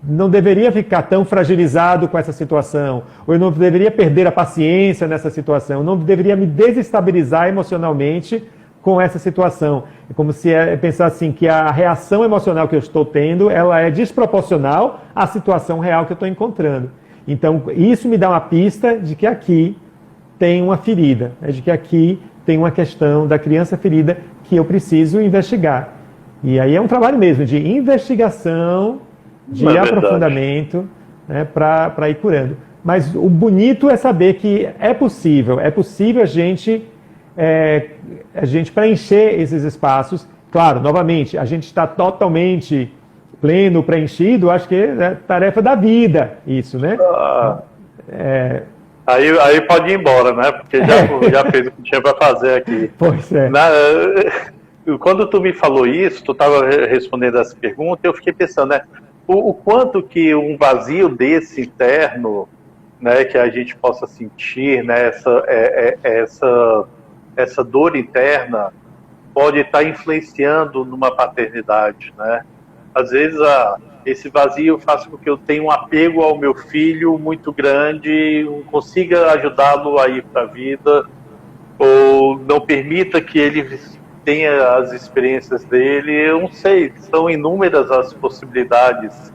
Speaker 4: não deveria ficar tão fragilizado com essa situação, ou eu não deveria perder a paciência nessa situação, eu não deveria me desestabilizar emocionalmente com essa situação. É como se pensar assim, que a reação emocional que eu estou tendo, ela é desproporcional à situação real que eu estou encontrando. Então, isso me dá uma pista de que aqui tem uma ferida, né, de que aqui tem uma questão da criança ferida que eu preciso investigar. E aí é um trabalho mesmo de investigação, de aprofundamento, né, para ir curando. Mas o bonito é saber que é possível a gente preencher esses espaços. Claro, novamente, a gente está totalmente pleno, preenchido, acho que é tarefa da vida isso, né?
Speaker 1: Aí pode ir embora, né? Porque já fez o que tinha para fazer aqui.
Speaker 4: Pois é.
Speaker 1: Quando tu me falou isso, tu estava respondendo essa pergunta, eu fiquei pensando, né? O quanto que um vazio desse interno, né, que a gente possa sentir, né, essa dor interna, pode estar influenciando numa paternidade, né? Às vezes esse vazio faz com que eu tenha um apego ao meu filho muito grande, não consiga ajudá-lo a ir para a vida, ou não permita que ele tenha as experiências dele. Eu não sei, são inúmeras as possibilidades.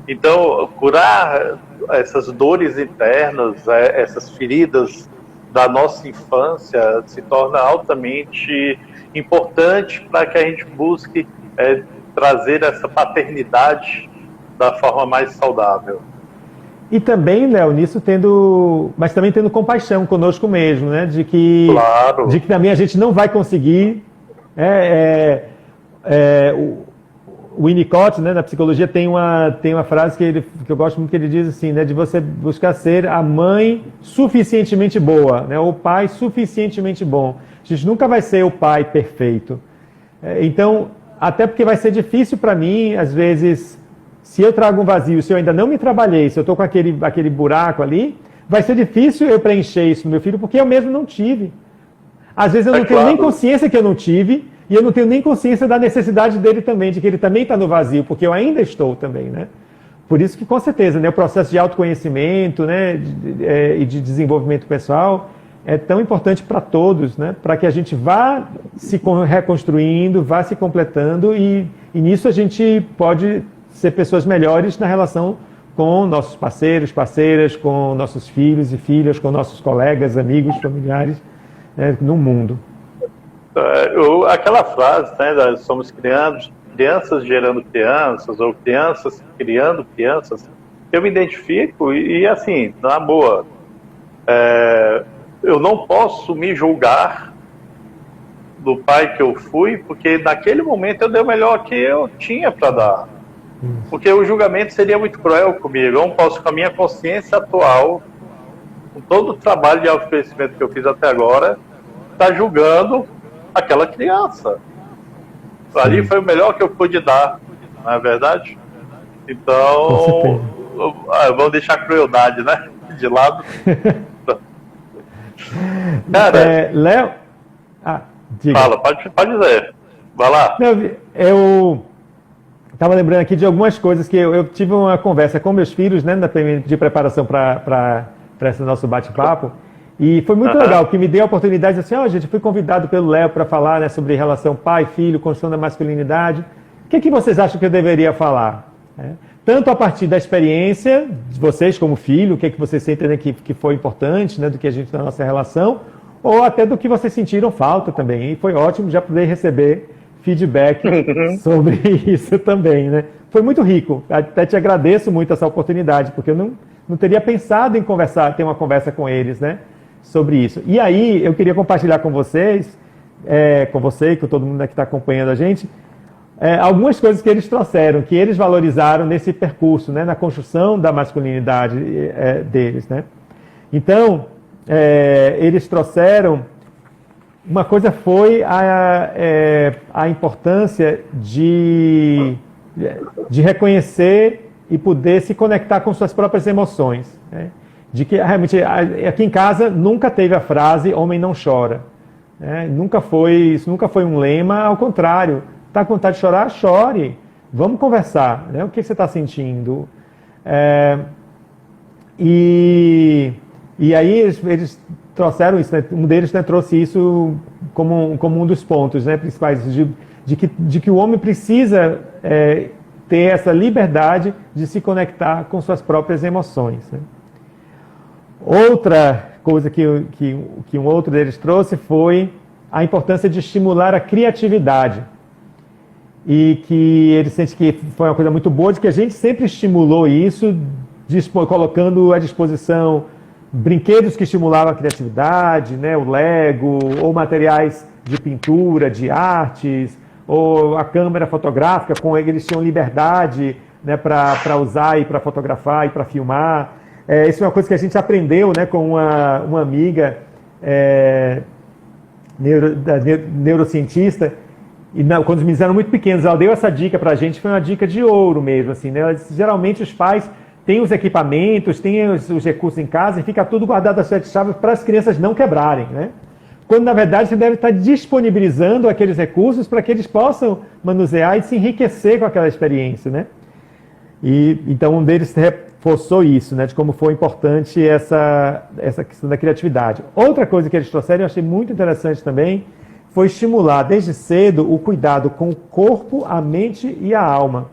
Speaker 1: Então, curar essas dores internas, essas feridas da nossa infância, se torna altamente importante para que a gente busque trazer essa paternidade da forma mais saudável.
Speaker 4: E também, Léo, nisso mas também tendo compaixão conosco mesmo, né? De que também a gente não vai conseguir. O Winnicott, né, na psicologia, tem uma frase que eu gosto muito, que ele diz assim, né, de você buscar ser a mãe suficientemente boa, né, ou o pai suficientemente bom. A gente nunca vai ser o pai perfeito. Então, até porque vai ser difícil para mim, às vezes, se eu trago um vazio, se eu ainda não me trabalhei, se eu estou com aquele buraco ali, vai ser difícil eu preencher isso no meu filho, porque eu mesmo não tive. Às vezes eu não tenho nem consciência que eu não tive, e eu não tenho nem consciência da necessidade dele também, de que ele também está no vazio, porque eu ainda estou também, né? Por isso que, com certeza, né, o processo de autoconhecimento, né, e de desenvolvimento pessoal é tão importante para todos, né? Para que a gente vá se reconstruindo, vá se completando, e nisso a gente pode ser pessoas melhores na relação com nossos parceiros, parceiras, com nossos filhos e filhas, com nossos colegas, amigos, familiares, né, no mundo.
Speaker 1: Aquela frase, né, somos crianças gerando crianças, ou crianças criando crianças, eu me identifico e assim, na boa, eu não posso me julgar do pai que eu fui, porque naquele momento eu dei o melhor que eu tinha para dar. Porque o julgamento seria muito cruel comigo. Eu não posso, com a minha consciência atual, com todo o trabalho de autoconhecimento que eu fiz até agora, estar julgando aquela criança. Ali foi o melhor que eu pude dar, não é verdade? Então, vamos deixar a crueldade, né, de lado. Cara,
Speaker 4: Léo... diga.
Speaker 1: Fala, pode dizer. Vai lá.
Speaker 4: Eu estava lembrando aqui de algumas coisas que eu tive uma conversa com meus filhos, né, de preparação para esse nosso bate-papo. E foi muito legal, que me deu a oportunidade de dizer assim, gente, fui convidado pelo Léo para falar, né, sobre relação pai, filho, construção da masculinidade. O que vocês acham que eu deveria falar? Tanto a partir da experiência de vocês como filho, o que vocês sentem, né, que foi importante, né, do que a gente na nossa relação, ou até do que vocês sentiram falta também. E foi ótimo já poder receber feedback sobre isso também, né? Foi muito rico. Até te agradeço muito essa oportunidade, porque eu não teria pensado em ter uma conversa com eles, né, sobre isso. E aí, eu queria compartilhar com vocês, com você e com todo mundo que está acompanhando a gente, algumas coisas que eles trouxeram, que eles valorizaram nesse percurso, né, na construção da masculinidade deles, né? Então, eles trouxeram uma coisa foi a importância de reconhecer e poder se conectar com suas próprias emoções, né? De que realmente aqui em casa nunca teve a frase "homem não chora", né? Isso nunca foi um lema, ao contrário. Está com vontade de chorar? Chore. Vamos conversar, né? O que você está sentindo? E aí eles trouxeram isso, né? Um deles, né, trouxe isso como um dos pontos, né, principais, de que o homem precisa ter essa liberdade de se conectar com suas próprias emoções, né? Outra coisa que um outro deles trouxe foi a importância de estimular a criatividade. E que ele sente que foi uma coisa muito boa, de que a gente sempre estimulou isso, colocando à disposição brinquedos que estimulavam a criatividade, né, o Lego, ou materiais de pintura, de artes, ou a câmera fotográfica, com eles tinham liberdade, né, para usar e para fotografar e para filmar. Isso é uma coisa que a gente aprendeu, né, com uma amiga neurocientista, e quando os meninos eram muito pequenos, ela deu essa dica para a gente, foi uma dica de ouro mesmo, assim, né? Ela disse, geralmente os pais têm os equipamentos, têm os recursos em casa e fica tudo guardado às 7 chaves para as crianças não quebrarem, né? Quando na verdade você deve estar disponibilizando aqueles recursos para que eles possam manusear e se enriquecer com aquela experiência, né? E então um deles reforçou isso, né, de como foi importante essa questão da criatividade. Outra coisa que eles trouxeram, eu achei muito interessante também, foi estimular desde cedo o cuidado com o corpo, a mente e a alma.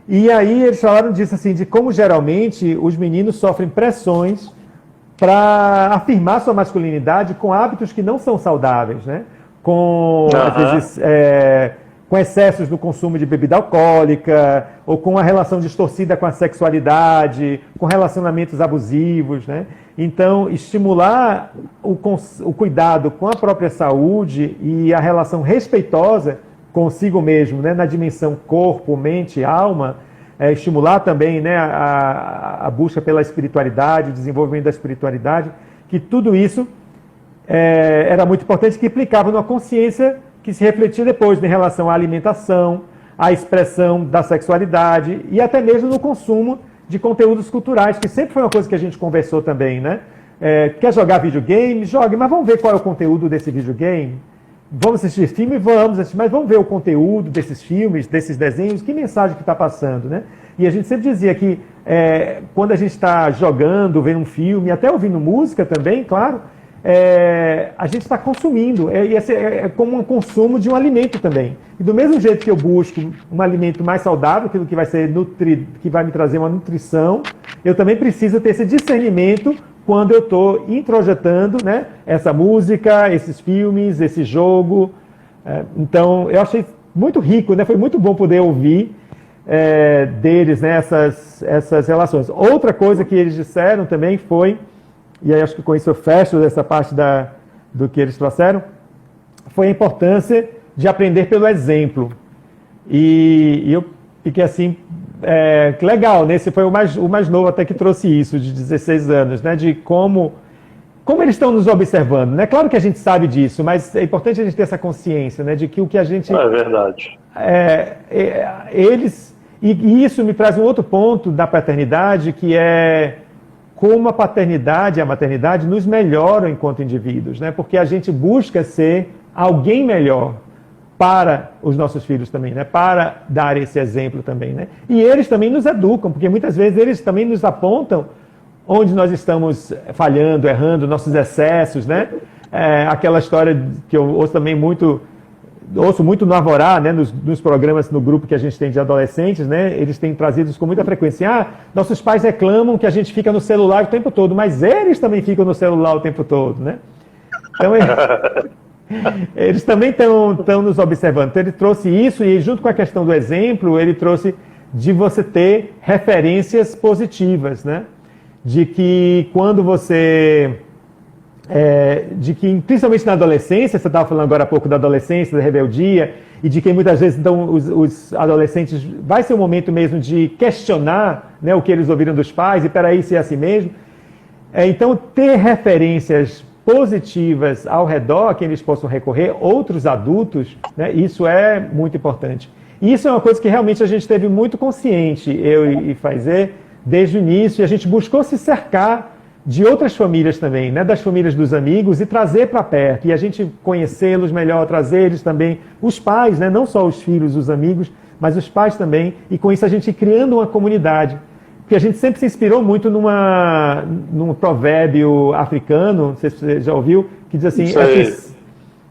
Speaker 4: E aí eles falaram disso, assim, de como geralmente os meninos sofrem pressões para afirmar sua masculinidade com hábitos que não são saudáveis, né? Às vezes, com excessos no consumo de bebida alcoólica, ou com a relação distorcida com a sexualidade, com relacionamentos abusivos, né? Então, estimular o cuidado com a própria saúde e a relação respeitosa consigo mesmo, né, na dimensão corpo, mente e alma, estimular também, né, a busca pela espiritualidade, o desenvolvimento da espiritualidade, que tudo isso era muito importante, que implicava numa consciência que se refletia depois em relação à alimentação, à expressão da sexualidade e até mesmo no consumo de conteúdos culturais, que sempre foi uma coisa que a gente conversou também, né? Quer jogar videogame? Jogue, mas vamos ver qual é o conteúdo desse videogame? Vamos assistir filme? Vamos assistir, mas vamos ver o conteúdo desses filmes, desses desenhos, que mensagem que está passando, né? E a gente sempre dizia que quando a gente está jogando, vendo um filme, até ouvindo música também, claro, a gente está consumindo, é como um consumo de um alimento também. E do mesmo jeito que eu busco um alimento mais saudável, aquilo que vai que vai me trazer uma nutrição, eu também preciso ter esse discernimento quando eu estou introjetando, né, essa música, esses filmes, esse jogo. Então, eu achei muito rico, né, foi muito bom poder ouvir deles, né, essas relações. Outra coisa que eles disseram também foi, e aí acho que com isso eu fecho essa parte do que eles trouxeram, foi a importância de aprender pelo exemplo. E eu fiquei assim, que legal, né? Esse foi o mais novo até que trouxe isso, de 16 anos, né? De como eles estão nos observando, né? Claro que a gente sabe disso, mas é importante a gente ter essa consciência, né? De que o que a gente...
Speaker 1: É verdade.
Speaker 4: E isso me traz um outro ponto da paternidade, que é como a paternidade e a maternidade nos melhoram enquanto indivíduos, né? Porque a gente busca ser alguém melhor para os nossos filhos também, né? Para dar esse exemplo também, né? E eles também nos educam, porque muitas vezes eles também nos apontam onde nós estamos falhando, errando, nossos excessos, né? Aquela história que eu ouço também muito no Alvorá, né, nos programas, no grupo que a gente tem de adolescentes, né, eles têm trazido isso com muita frequência. nossos pais reclamam que a gente fica no celular o tempo todo, mas eles também ficam no celular o tempo todo, né? Então, eles também estão nos observando. Então, ele trouxe isso e, junto com a questão do exemplo, ele trouxe de você ter referências positivas, né? De que quando você... principalmente na adolescência, você estava falando agora há pouco da adolescência, da rebeldia, e de que muitas vezes então, os adolescentes, vai ser um momento mesmo de questionar, né, o que eles ouviram dos pais, e peraí, se é assim mesmo. Então, ter referências positivas ao redor, a quem eles possam recorrer, outros adultos, né? Isso é muito importante. E isso é uma coisa que realmente a gente esteve muito consciente, eu e Faizé, desde o início, e a gente buscou se cercar de outras famílias também, né? Das famílias dos amigos, e trazer para perto, e a gente conhecê-los melhor, trazer eles também, os pais, né? Não só os filhos, os amigos, mas os pais também, e com isso a gente criando uma comunidade. Porque a gente sempre se inspirou muito num provérbio africano, não sei se você já ouviu, que diz assim,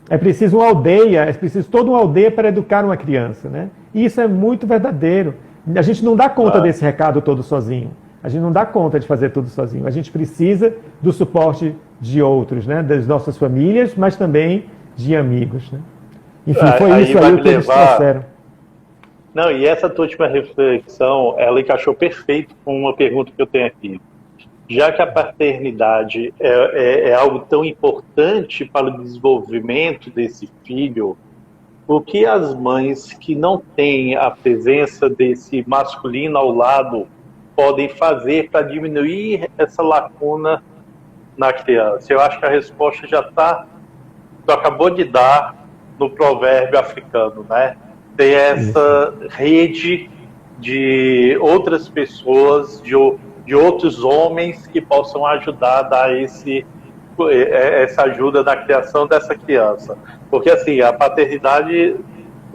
Speaker 4: é preciso uma aldeia, é preciso toda uma aldeia para educar uma criança, né? E isso é muito verdadeiro. A gente não dá conta desse recado todo sozinho. A gente não dá conta de fazer tudo sozinho. A gente precisa do suporte de outros, né? Das nossas famílias, mas também de amigos, né? Enfim, foi isso aí o que eles trouxeram.
Speaker 1: Não, e essa tua última reflexão, ela encaixou perfeito com uma pergunta que eu tenho aqui. Já que a paternidade é algo tão importante para o desenvolvimento desse filho, o que as mães que não têm a presença desse masculino ao lado podem fazer para diminuir essa lacuna na criança? Eu acho que a resposta já está, tu acabou de dar no provérbio africano, né? Tem essa rede de outras pessoas, de outros homens que possam ajudar a dar essa ajuda na criação dessa criança. Porque, assim, a paternidade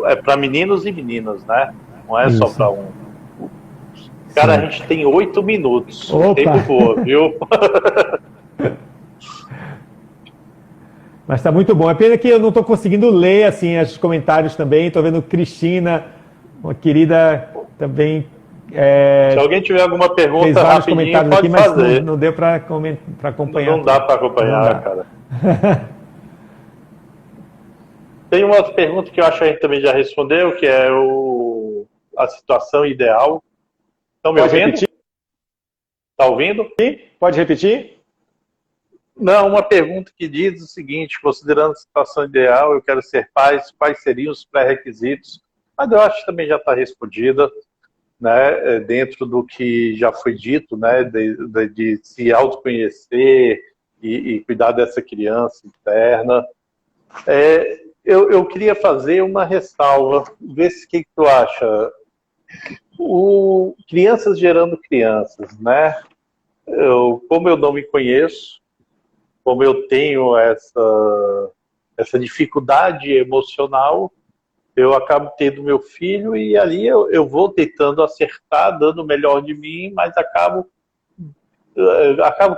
Speaker 1: é para meninos e meninas, né? Não é só para um. Cara, a gente tem 8 minutos.
Speaker 4: Opa.
Speaker 1: O tempo voa, viu?
Speaker 4: Mas está muito bom. É pena que eu não estou conseguindo ler assim, os comentários também. Estou vendo Cristina, uma querida também.
Speaker 1: Se alguém tiver alguma pergunta
Speaker 4: fez vários
Speaker 1: rapidinho,
Speaker 4: comentários
Speaker 1: pode
Speaker 4: aqui,
Speaker 1: fazer.
Speaker 4: Mas não deu para acompanhar.
Speaker 1: Não dá para acompanhar, cara. Tem uma outra pergunta que eu acho que a gente também já respondeu, que é a situação ideal. Estão me ouvindo? Está ouvindo?
Speaker 3: Pode repetir?
Speaker 1: Não, uma pergunta que diz o seguinte: considerando a situação ideal, eu quero ser pai, quais seriam os pré-requisitos? Mas eu acho que também já está respondida, né, dentro do que já foi dito, né, de se autoconhecer e cuidar dessa criança interna. Eu queria fazer uma ressalva, ver se o que tu acha. Crianças gerando crianças, né? Como eu não me conheço, como eu tenho essa dificuldade emocional, eu acabo tendo meu filho e ali eu vou tentando acertar, dando o melhor de mim, mas acabo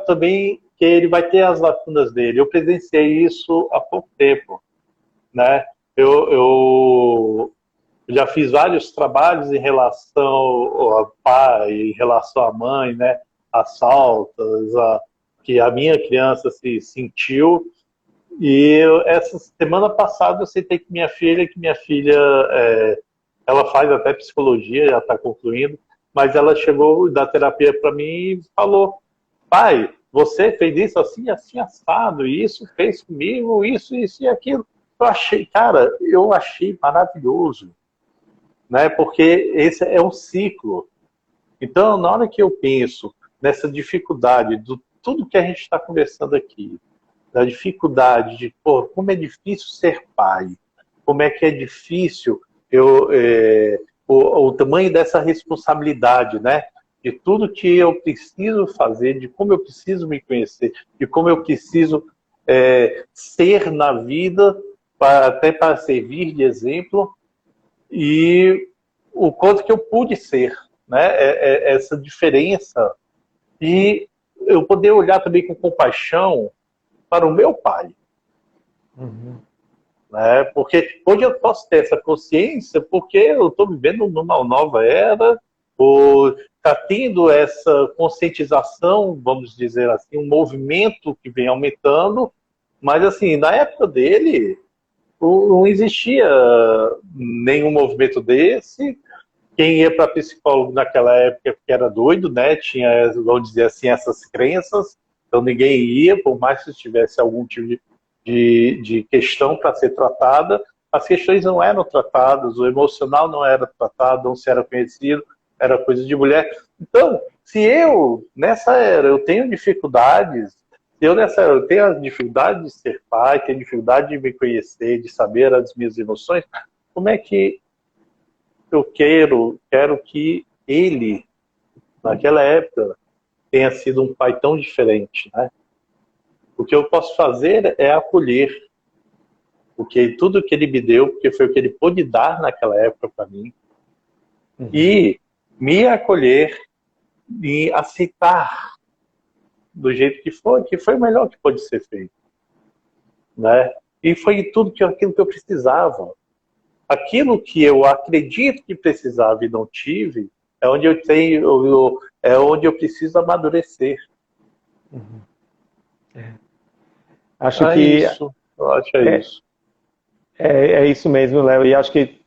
Speaker 1: também que ele vai ter as lacunas dele. Eu presenciei isso há pouco tempo, né? Eu já fiz vários trabalhos em relação ao pai, em relação à mãe, né? As faltas, que a minha criança se sentiu. E essa semana passada eu sentei com minha filha, ela faz até psicologia, já está concluindo, mas ela chegou da terapia para mim e falou: pai, você fez isso assim, assim, assado, e isso fez comigo, isso e aquilo. Eu achei maravilhoso, né? Porque esse é um ciclo. Então, na hora que eu penso nessa dificuldade do tudo que a gente está conversando aqui, da dificuldade de, como é difícil ser pai, como é que é difícil o tamanho dessa responsabilidade, né? De tudo que eu preciso fazer, de como eu preciso me conhecer, de como eu preciso ser na vida, até para servir de exemplo, e o quanto que eu pude ser, né? Essa diferença. E eu poder olhar também com compaixão para o meu pai. Né? Porque hoje eu posso ter essa consciência porque eu estou vivendo numa nova era, ou está tendo essa conscientização, vamos dizer assim, um movimento que vem aumentando, mas assim, na época dele não existia nenhum movimento desse. Quem ia para psicólogo naquela época porque era doido, né? Tinha, vamos dizer assim, essas crenças. Então ninguém ia, por mais que tivesse algum tipo de questão para ser tratada, as questões não eram tratadas, o emocional não era tratado, não se era conhecido, era coisa de mulher. Então, se eu, nessa era, eu tenho dificuldades, Eu tenho a dificuldade de ser pai, tenho dificuldade de me conhecer, de saber as minhas emoções. Como é que eu quero que ele, naquela época, tenha sido um pai tão diferente, né? O que eu posso fazer é acolher, porque tudo que ele me deu, porque foi o que ele pôde dar naquela época para mim, e me acolher e aceitar do jeito que foi o melhor que pôde ser feito, né? E foi aquilo que eu precisava. Aquilo que eu acredito que precisava e não tive, é onde é onde eu preciso amadurecer.
Speaker 3: Acho que
Speaker 1: Isso. Eu acho que é isso.
Speaker 3: é isso mesmo, Léo. E acho que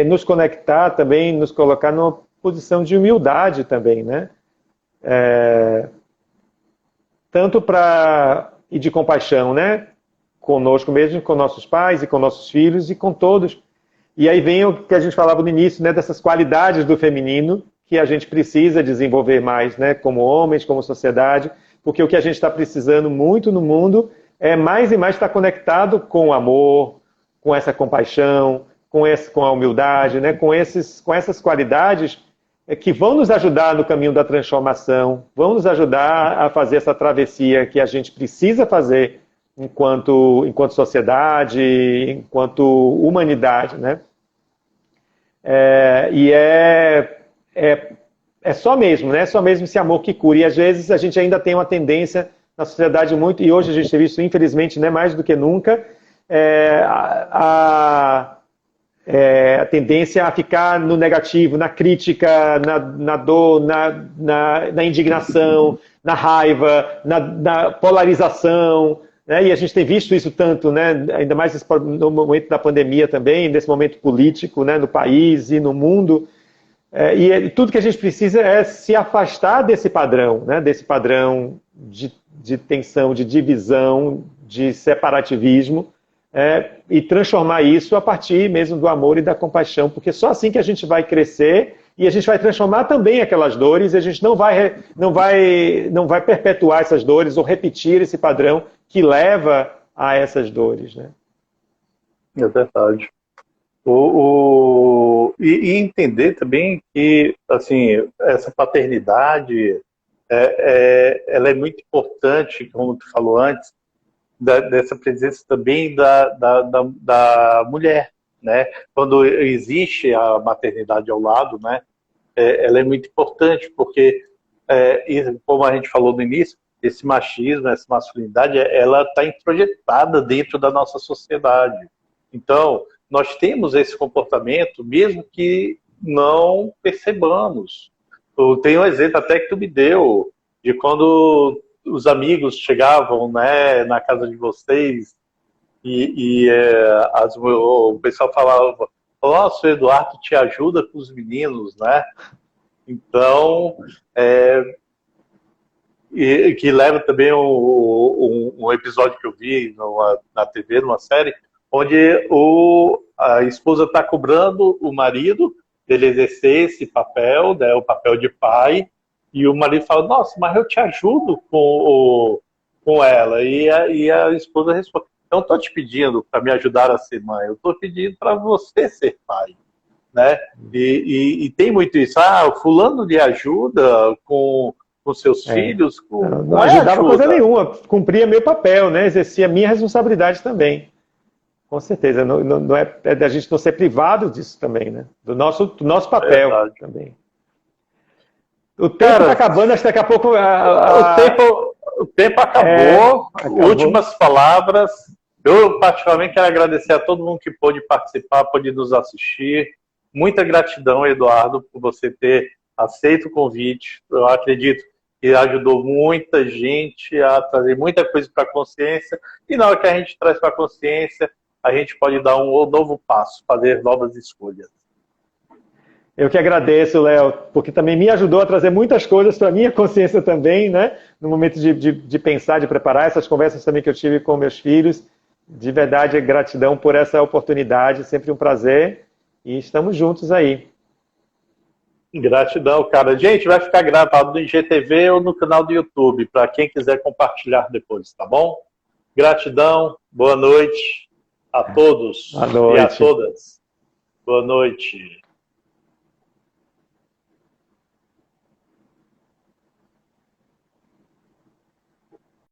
Speaker 3: nos conectar também, nos colocar numa posição de humildade também, né? Tanto e de compaixão, né? Conosco mesmo, com nossos pais e com nossos filhos e com todos. E aí vem o que a gente falava no início, né? Dessas qualidades do feminino que a gente precisa desenvolver mais, né? Como homens, como sociedade, porque o que a gente está precisando muito no mundo é mais e mais estar conectado com o amor, com essa compaixão, com a humildade, né? com essas qualidades que vão nos ajudar no caminho da transformação, vão nos ajudar a fazer essa travessia que a gente precisa fazer enquanto sociedade, enquanto humanidade, né? É só mesmo, né? É só mesmo esse amor que cura. E às vezes a gente ainda tem uma tendência na sociedade muito, e hoje a gente tem visto, infelizmente, né, mais do que nunca, a tendência a ficar no negativo, na crítica, na dor, na indignação, na raiva, na polarização, né? E a gente tem visto isso tanto, né? Ainda mais no momento da pandemia também, nesse momento político, né? No país e no mundo. E tudo que a gente precisa é se afastar desse padrão, né? Desse padrão de tensão, de divisão, de separativismo, e transformar isso a partir mesmo do amor e da compaixão, porque só assim que a gente vai crescer e a gente vai transformar também aquelas dores, e a gente não vai perpetuar essas dores ou repetir esse padrão que leva a essas dores, né?
Speaker 1: É verdade. E entender também que, assim, essa paternidade, ela é muito importante, como tu falou antes, dessa presença também da mulher, né? Quando existe a maternidade ao lado, né? Ela é muito importante, porque, como a gente falou no início, esse machismo, essa masculinidade, ela está introjetada dentro da nossa sociedade. Então, nós temos esse comportamento, mesmo que não percebamos. Eu tenho um exemplo até que tu me deu, de quando os amigos chegavam, né, na casa de vocês o pessoal falava: nossa, o Eduardo te ajuda com os meninos, né? Então, que leva também um episódio que eu vi na TV, numa série, onde a esposa está cobrando o marido dele exercer esse papel, né, o papel de pai, e o marido fala: nossa, mas eu te ajudo com ela. E a esposa responde: não estou te pedindo para me ajudar a ser mãe, eu estou pedindo para você ser pai. Né? E tem muito isso. Ah, o fulano lhe ajuda com seus filhos?
Speaker 3: Não ajudava coisa nenhuma, cumpria meu papel, né? Exercia minha responsabilidade também. Com certeza. Não é da gente não ser privado disso também, né? Do nosso papel também. O tempo está acabando, acho que daqui a pouco...
Speaker 1: O tempo acabou. Últimas palavras. Eu, particularmente, quero agradecer a todo mundo que pôde participar, pôde nos assistir. Muita gratidão, Eduardo, por você ter aceito o convite. Eu acredito que ajudou muita gente a trazer muita coisa para a consciência. E na hora que a gente traz para a consciência, a gente pode dar um novo passo, fazer novas escolhas.
Speaker 3: Eu que agradeço, Léo, porque também me ajudou a trazer muitas coisas para a minha consciência também, né? No momento de pensar, de preparar essas conversas também que eu tive com meus filhos. De verdade, gratidão por essa oportunidade, sempre um prazer. E estamos juntos aí.
Speaker 1: Gratidão, cara. Gente, vai ficar gravado no IGTV ou no canal do YouTube, para quem quiser compartilhar depois, tá bom? Gratidão, boa noite a todos
Speaker 3: Boa noite.
Speaker 1: e a todas. Boa noite.